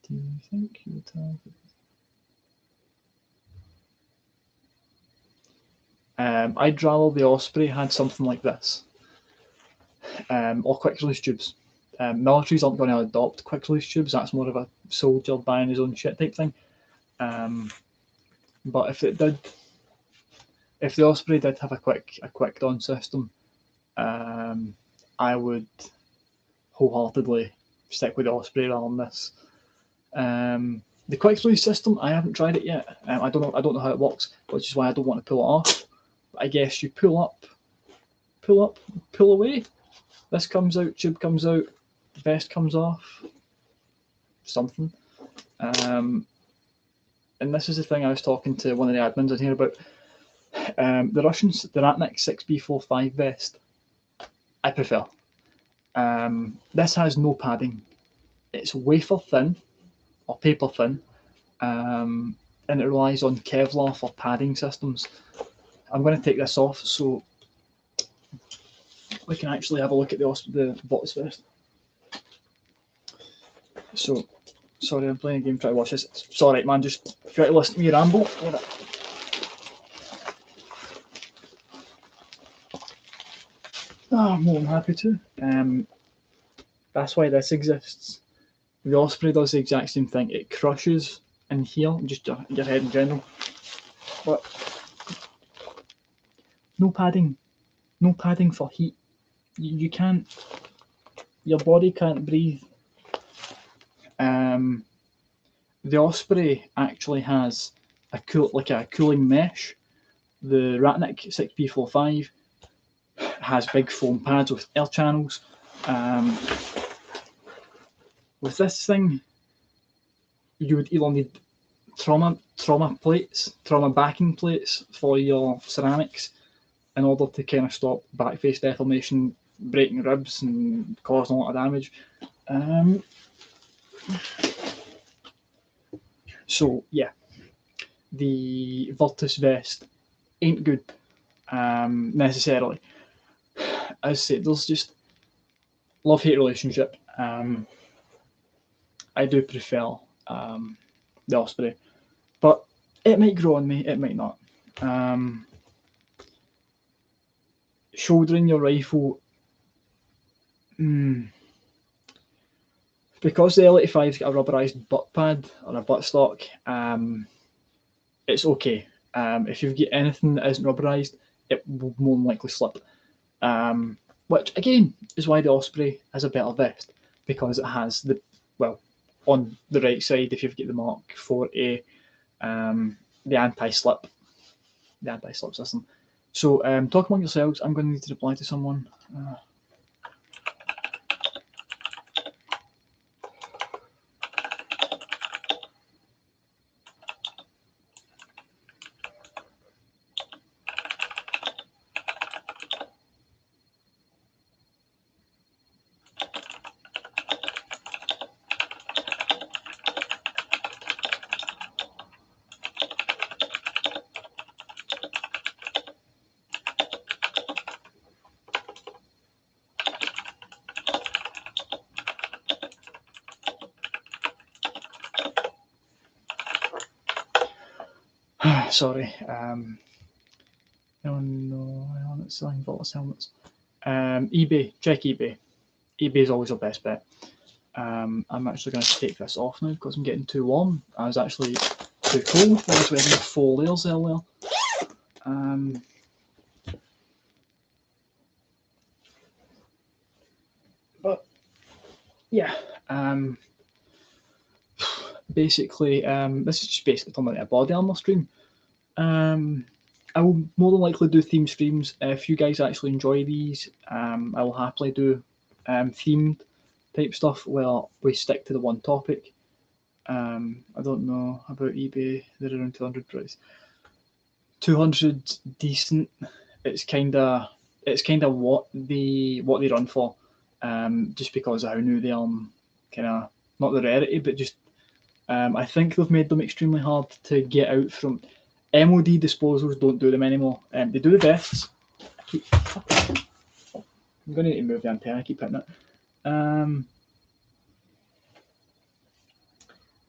Do you think you would have? I'd rather the Osprey had something like this, or quick release tubes. Militaries aren't going to adopt quick release tubes. That's more of a soldier buying his own shit type thing. But if the Osprey did have a quick don system, I would wholeheartedly stick with the Osprey rather than this. The quick release system, I haven't tried it yet. I don't know how it works, which is why I don't want to pull it off. But I guess you pull up, pull away. This comes out, tube comes out, vest comes off. Something. And this is the thing I was talking to one of the admins in here about. The Russians, the Ratnik 6B45 vest, I prefer. This has no padding. It's wafer thin, or paper thin, and it relies on Kevlar for padding systems. I'm going to take this off so we can actually have a look at the Voltus vest. So, sorry, I'm playing a game, try to watch this. It's alright, man, just try to listen to me ramble. I'm more than happy to. That's why this exists. The Osprey does the exact same thing. It crushes in here, just your head in general. But no padding. No padding for heat. You can't, your body can't breathe. The Osprey actually has a cooling mesh. The Ratnik 6B45 has big foam pads with air channels. With this thing, you would either need trauma backing plates for your ceramics in order to kind of stop backface deformation, breaking ribs and causing a lot of damage. So yeah, the Voltus vest ain't good necessarily. As I said, there's just love-hate relationship. I do prefer the Osprey, but it might grow on me, it might not. Shouldering your rifle, because the L85's got a rubberized butt pad or a buttstock, it's okay. If you've got anything that isn't rubberized, it will more than likely slip. Which again is why the Osprey has a better vest, because it has the, well, on the right side, if you've got the Mark IV-A, the anti-slip system. So talk among yourselves. I'm going to need to reply to someone. Sorry. No, it's selling Voltus helmets. eBay. Check eBay. eBay is always the best bet. I'm actually going to take this off now because I'm getting too warm. I was actually too cold. I was wearing 4 layers earlier. But yeah, basically, this is just basically talking about a body armor stream. I will more than likely do theme streams. If you guys actually enjoy these, I will happily do themed type stuff where we stick to the one topic. I don't know about eBay, they're around 200 price. 200 decent. It's kind of what they run for, just because of how new they are. Kind of not the rarity, but just I think they've made them extremely hard to get out from. MOD disposals don't do them anymore. They do the vests. I'm going to need to move the antenna. I keep hitting it.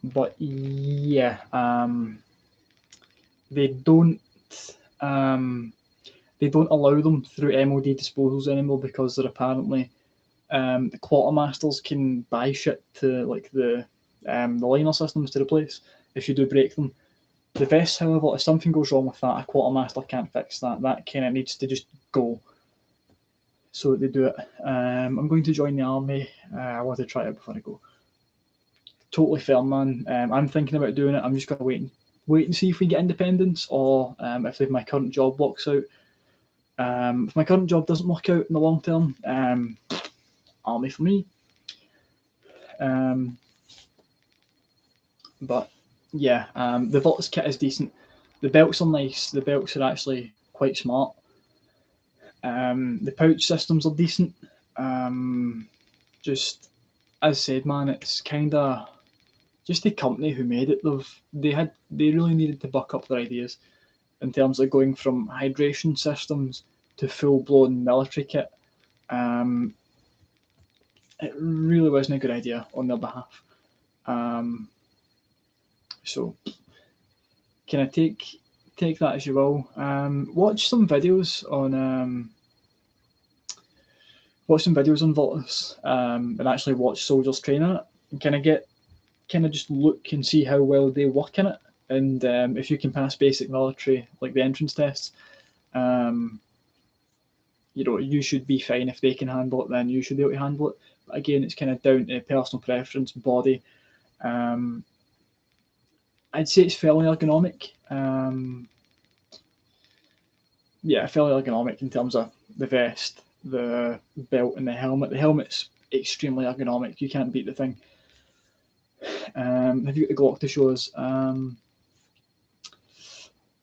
But yeah, they don't allow them through MOD disposals anymore because they're apparently the quartermasters can buy shit to like the liner systems to replace if you do break them. The vests, however, if something goes wrong with that, a quartermaster can't fix that. That kind of needs to just go. So they do it. I'm going to join the army. I want to try it before I go. Totally fair, man. I'm thinking about doing it. I'm just going to wait and see if we get independence, or if my current job works out. If my current job doesn't work out in the long term, army for me. But yeah, the Voltus kit is decent. The belts are nice. The belts are actually quite smart. The pouch systems are decent. Just as I said, man, it's kind of just the company who made it. They really needed to buck up their ideas in terms of going from hydration systems to full blown military kit. It really wasn't a good idea on their behalf. So can I take that as you will? Watch some videos on Voltus, and actually watch soldiers training it, and just look and see how well they work in it, and if you can pass basic military like the entrance tests, you should be fine. If they can handle it, then you should be able to handle it. But again, it's kind of down to personal preference, body. I'd say it's fairly ergonomic. Fairly ergonomic in terms of the vest, the belt, and the helmet. The helmet's extremely ergonomic. You can't beat the thing. Have you got the Glock to show us?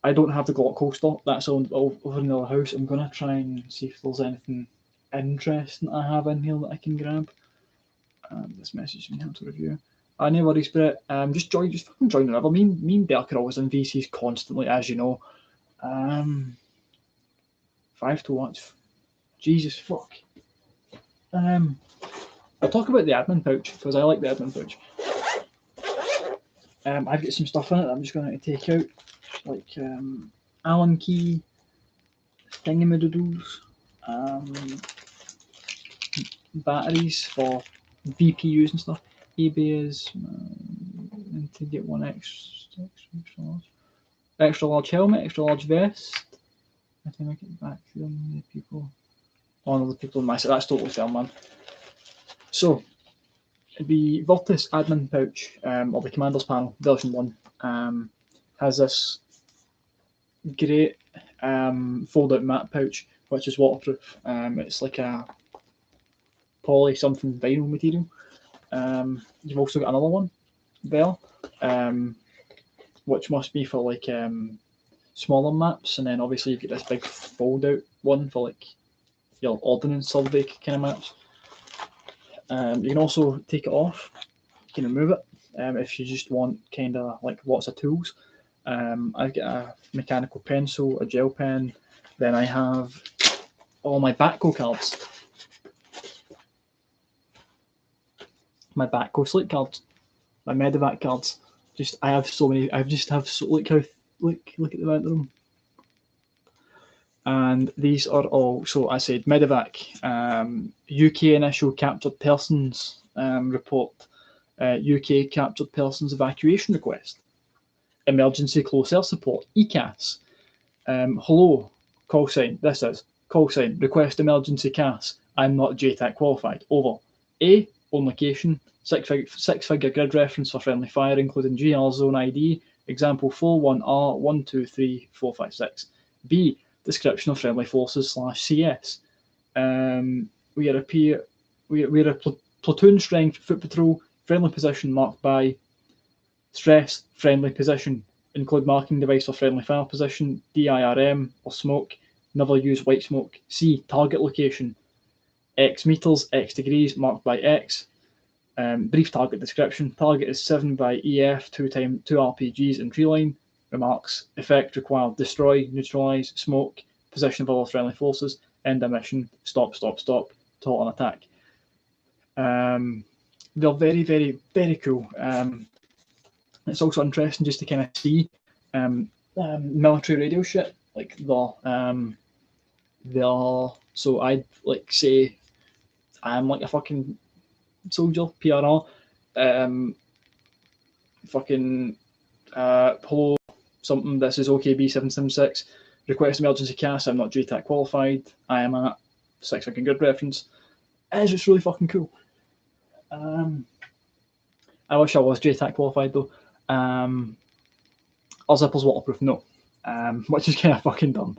I don't have the Glock holster. That's over in the other house. I'm going to try and see if there's anything interesting I have in here that I can grab. This message me how to review. No worries, Brett. Just fucking join the river. Me and Dirk are always in VCs constantly, as you know. 5 to watch. Jesus fuck. I'll talk about the admin pouch because I like the admin pouch. I've got some stuff in it that I'm just going to take out, like Allen key, thingamadoodles, batteries for VPUs and stuff. eBay is and to get one extra large helmet, extra large vest. I think I get back to them. The people, the people in my set. That's totally fair, man. So the Voltus admin pouch, or the Commander's Panel version 1, has this great fold-out mat pouch, which is waterproof. It's like a poly something vinyl material. You've also got another one there, which must be for like smaller maps, and then obviously you've got this big fold-out one for like your ordnance survey kind of maps. You can also take it off. You can remove it if you just want kind of like lots of tools. I've got a mechanical pencil, a gel pen. Then I have all my Batco cards, my Batco sleep cards, my medevac cards. I have so many. I just have so look how look at the amount of them. And these are all, so I said Medevac, UK initial captured persons report, UK captured persons evacuation request, emergency close air support, ECAS, hello, call sign, this is, call sign, request emergency CAS, I'm not JTAC qualified, over. A, on location, six-figure grid reference for friendly fire, including GR zone ID, example 41R123456. B, description of friendly forces /CS. We are a platoon strength foot patrol, friendly position marked by stress, friendly position, include marking device for friendly fire position, DIRM or smoke, never use white smoke. C, target location, X meters, X degrees, marked by X. Brief target description, target is 7 by EF, 2 RPGs in tree line. Remarks, effect required, destroy, neutralize, smoke, position of all friendly forces, end mission, stop, halt and attack. They're very, very, very cool. It's also interesting just to kind of see military radio shit, like so I'd like say I'm like a fucking soldier, PRR, hello, something, this is OKB-776, request emergency CAS, I'm not JTAC qualified, I am at 6-figure grid reference. It's just really fucking cool. I wish I was JTAC qualified though. Are zippers waterproof? No. Which is kind of fucking dumb.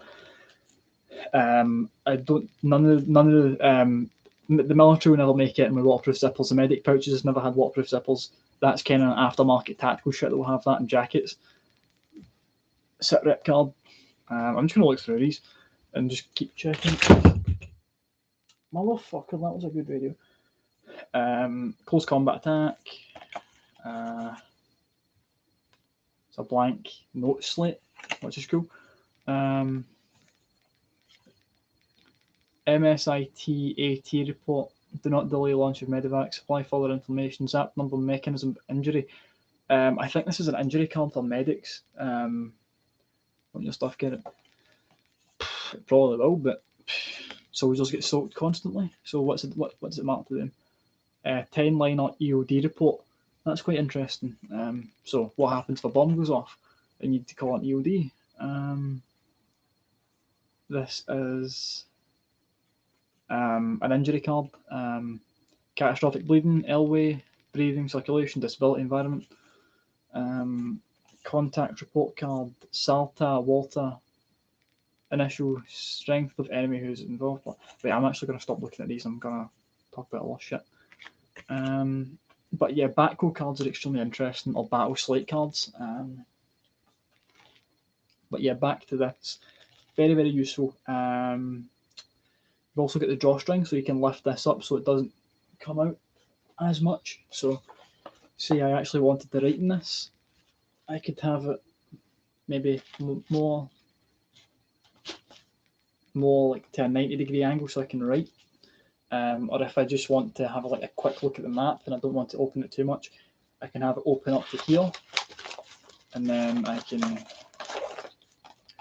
I don't. None of the military will never make it in with waterproof zippers. The medic pouches has never had waterproof zippers. That's kind of aftermarket tactical shit that will have that in jackets. Sit rep card. I'm just gonna look through these and just keep checking. Motherfucker, that was a good video. Close combat attack. It's a blank note slate, which is cool. MSIT AT report. Do not delay launch of Medevac. Supply further information. Zap number, mechanism, injury. I think this is an injury card for medics. Won't your stuff get it? It probably will, but soldiers get soaked constantly. So what does it mark to them? 10-liner EOD report. That's quite interesting. So what happens if a bomb goes off and you need to call an EOD? This is an injury card. Catastrophic bleeding, airway, breathing, circulation, disability, environment. Contact report card, SALTA, water, initial strength of enemy who's involved. Wait, I'm actually going to stop looking at these. I'm going to talk about a lot of shit. But yeah, Batco cards are extremely interesting, or battle slate cards. But yeah, back to this. Very, very useful. You've also got the drawstring, so you can lift this up so it doesn't come out as much. So, say I actually wanted to write in this, I could have it maybe more like to a 90-degree angle so I can write. Or if I just want to have like a quick look at the map and I don't want to open it too much, I can have it open up to here, and then I can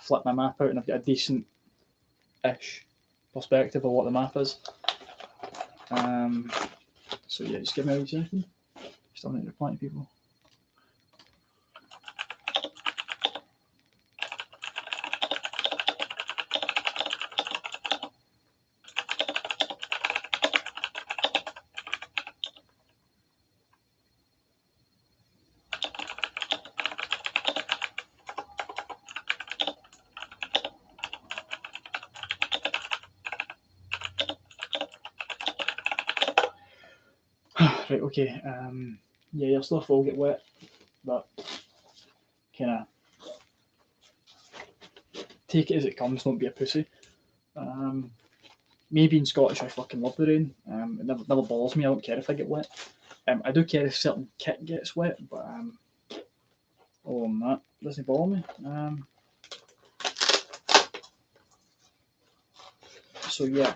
flip my map out and I've got a decent-ish perspective of what the map is. So yeah, just give me a second. Still need to reply to people. Right, okay. Yeah, your stuff will get wet, but kind of take it as it comes, don't be a pussy. Me being Scottish, I fucking love the rain. It never bothers me, I don't care if I get wet. I do care if certain kit gets wet, but other than that, it doesn't bother me. So yeah,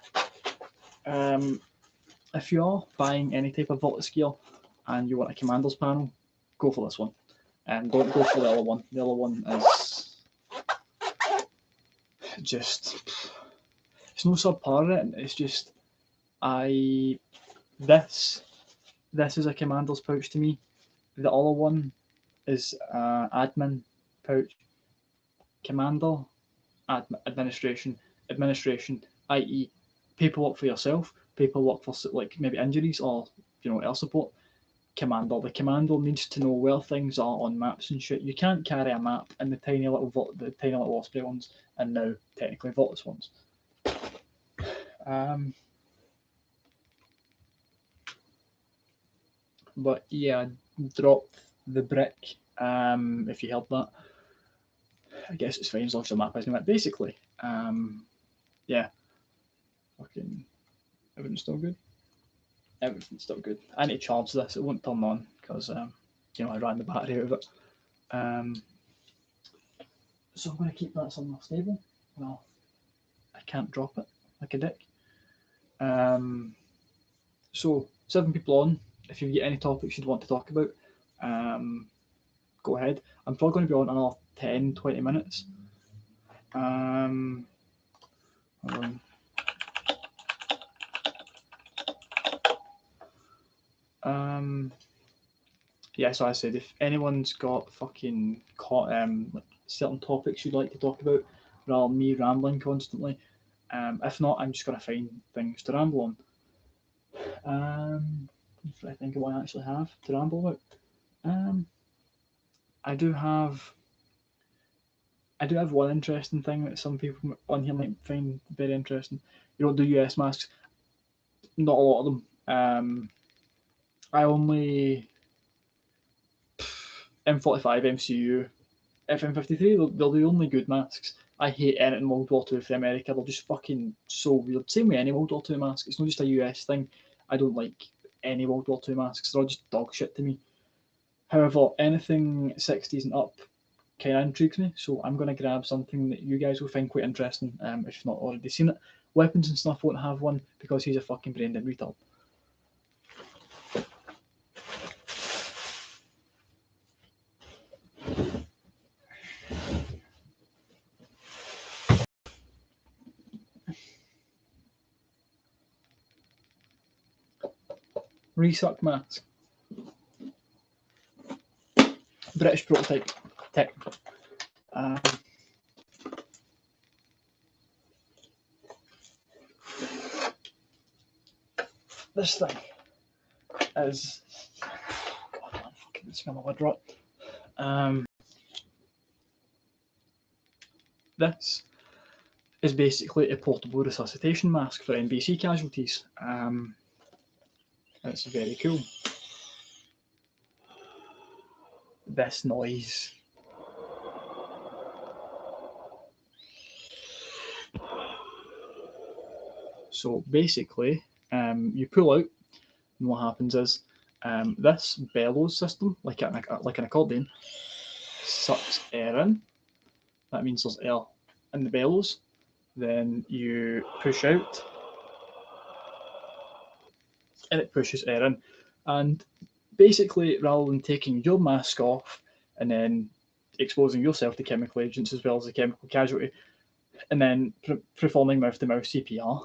if you are buying any type of Voltus gear and you want a commander's panel, go for this one. Don't go for the other one. The other one is just, it's no subpar in it. It's just, this is a commander's pouch to me. The other one is admin pouch. Commander, administration, i.e. paperwork for yourself, paperwork for like maybe injuries or air support. Commander, the commander needs to know where things are on maps and shit. You can't carry a map in the tiny little Osprey ones, and now technically Voltus ones. But yeah, drop the brick. If you heard that, I guess it's fine as long as the map isn't it. Basically, yeah, fucking everything's still good. Everything's still good. I need to charge this. It won't turn on because I ran the battery out of it. So I'm going to keep that somewhere stable. Well, I can't drop it like a dick. So 7 people on. If you've got any topics you'd want to talk about, go ahead. I'm probably going to be on another 10-20 minutes. Hold on. Yeah, so I said if anyone's got fucking like certain topics you'd like to talk about, rather than me rambling constantly. If not, I'm just going to find things to ramble on. If I think of what I actually have to ramble about. I do have one interesting thing that some people on here might find very interesting. Do US masks. Not a lot of them. I only M45, MCU, FM53, they're the only good masks. I hate anything World War II for America. They're just fucking so weird. Same with any World War II mask. It's not just a US thing. I don't like any World War II masks. They're all just dog shit to me. However, anything 60s and up kind of intrigues me. So I'm going to grab something that you guys will find quite interesting if you've not already seen it. Weapons and Stuff won't have one because he's a fucking brain dead retard. Resuck mask. British prototype, technically. This thing is. God, man, fucking smell my lid rot. This is basically a portable resuscitation mask for NBC casualties. It's very cool. This noise. So basically, you pull out, and what happens is this bellows system, like an accordion, sucks air in. That means there's air in the bellows. Then you push out, and it pushes air in. And basically, rather than taking your mask off and then exposing yourself to chemical agents as well as the chemical casualty, and then performing mouth-to-mouth CPR,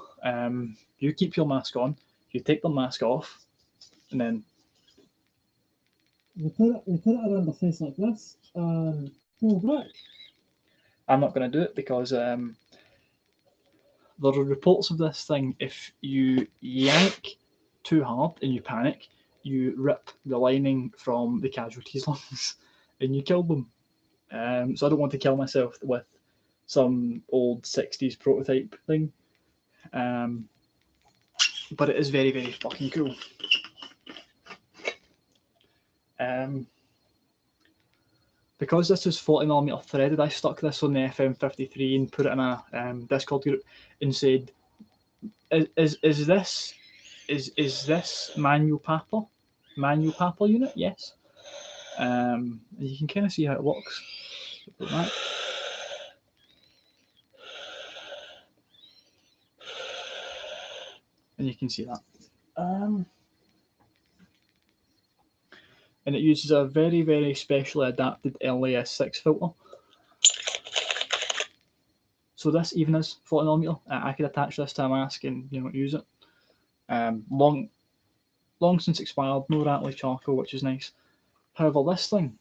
you keep your mask on, you take the mask off, and then you put it around the face like this, and pull back. I'm not going to do it because there are reports of this thing. If you yank too hard and you panic, you rip the lining from the casualties' lungs and you kill them. So I don't want to kill myself with some old 60s prototype thing. But it is very, very fucking cool. Because this is 40mm threaded, I stuck this on the FM53 and put it in a Discord group and said, is this manual papper unit? Yes. And you can kind of see how it works. Put that. And you can see that. And it uses a very, very specially adapted LAS6 filter. So this even is 40mm. I could attach this to a mask and use it. Long since expired, no rattly charcoal, which is nice. However, this thing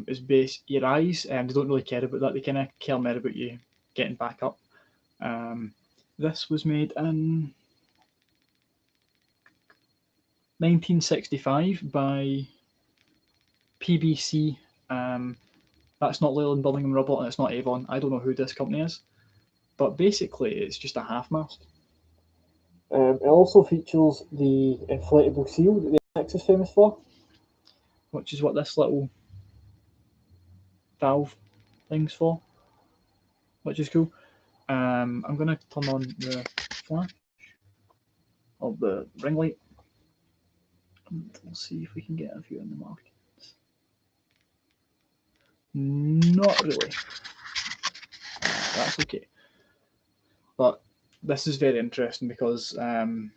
is based your eyes, and they don't really care about that. They kind of care more about you getting back up. This was made in 1965 by PBC. That's not Leyland Building Rubber, and it's not Avon. I don't know who this company is, but basically it's just a half mast. It also features the inflatable seal that the MX is famous for, which is what this little valve thing's for, which is cool. I'm going to turn on the flash of the ring light, and we'll see if we can get a view in the market. Not really. That's okay. But this is very interesting because, well,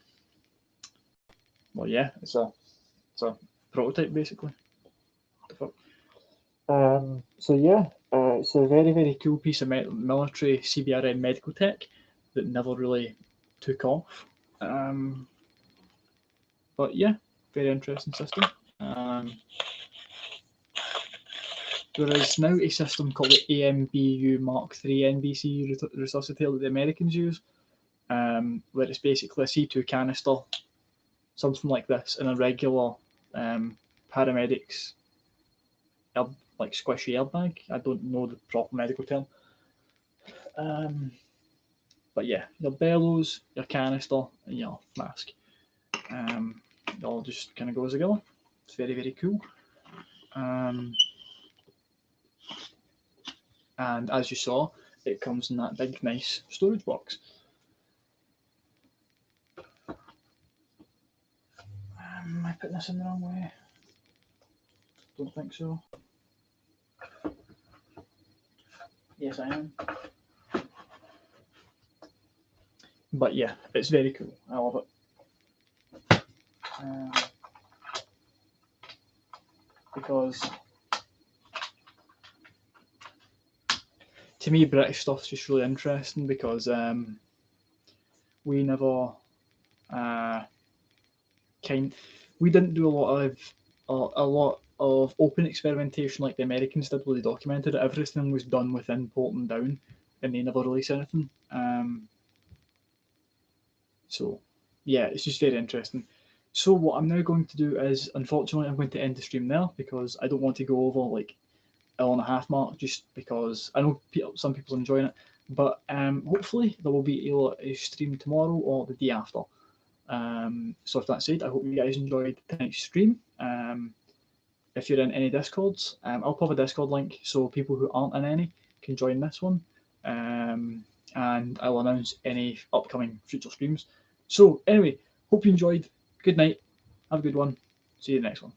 yeah, it's a prototype basically. So yeah, it's a very, very cool piece of military CBRN medical tech that never really took off. But yeah, very interesting system. There is now a system called the AMBU Mark III NBC resuscitator that the Americans use, where it's basically a C2 canister, something like this, in a regular paramedics like squishy airbag. I don't know the proper medical term. But yeah, your bellows, your canister, and your mask. It all just kind of goes together. It's very, very cool. And as you saw, it comes in that big, nice storage box. Am I putting this in the wrong way? Don't think so. Yes, I am. But yeah, it's very cool. I love it. Because to me, British stuff's just really interesting because we never we didn't do a lot of open experimentation like the Americans did, where they documented it. Everything was done within Portland Down, and they never released anything. So yeah, it's just very interesting. So what I'm now going to do is, unfortunately, I'm going to end the stream there because I don't want to go over like an hour and a half mark, just because I know some people are enjoying it. But hopefully there will be a stream tomorrow or the day after. So if that's it, I hope you guys enjoyed tonight's stream. If you're in any Discords, I'll pop a Discord link so people who aren't in any can join this one. And I'll announce any upcoming future streams. So anyway, hope you enjoyed. Good night. Have a good one. See you in the next one.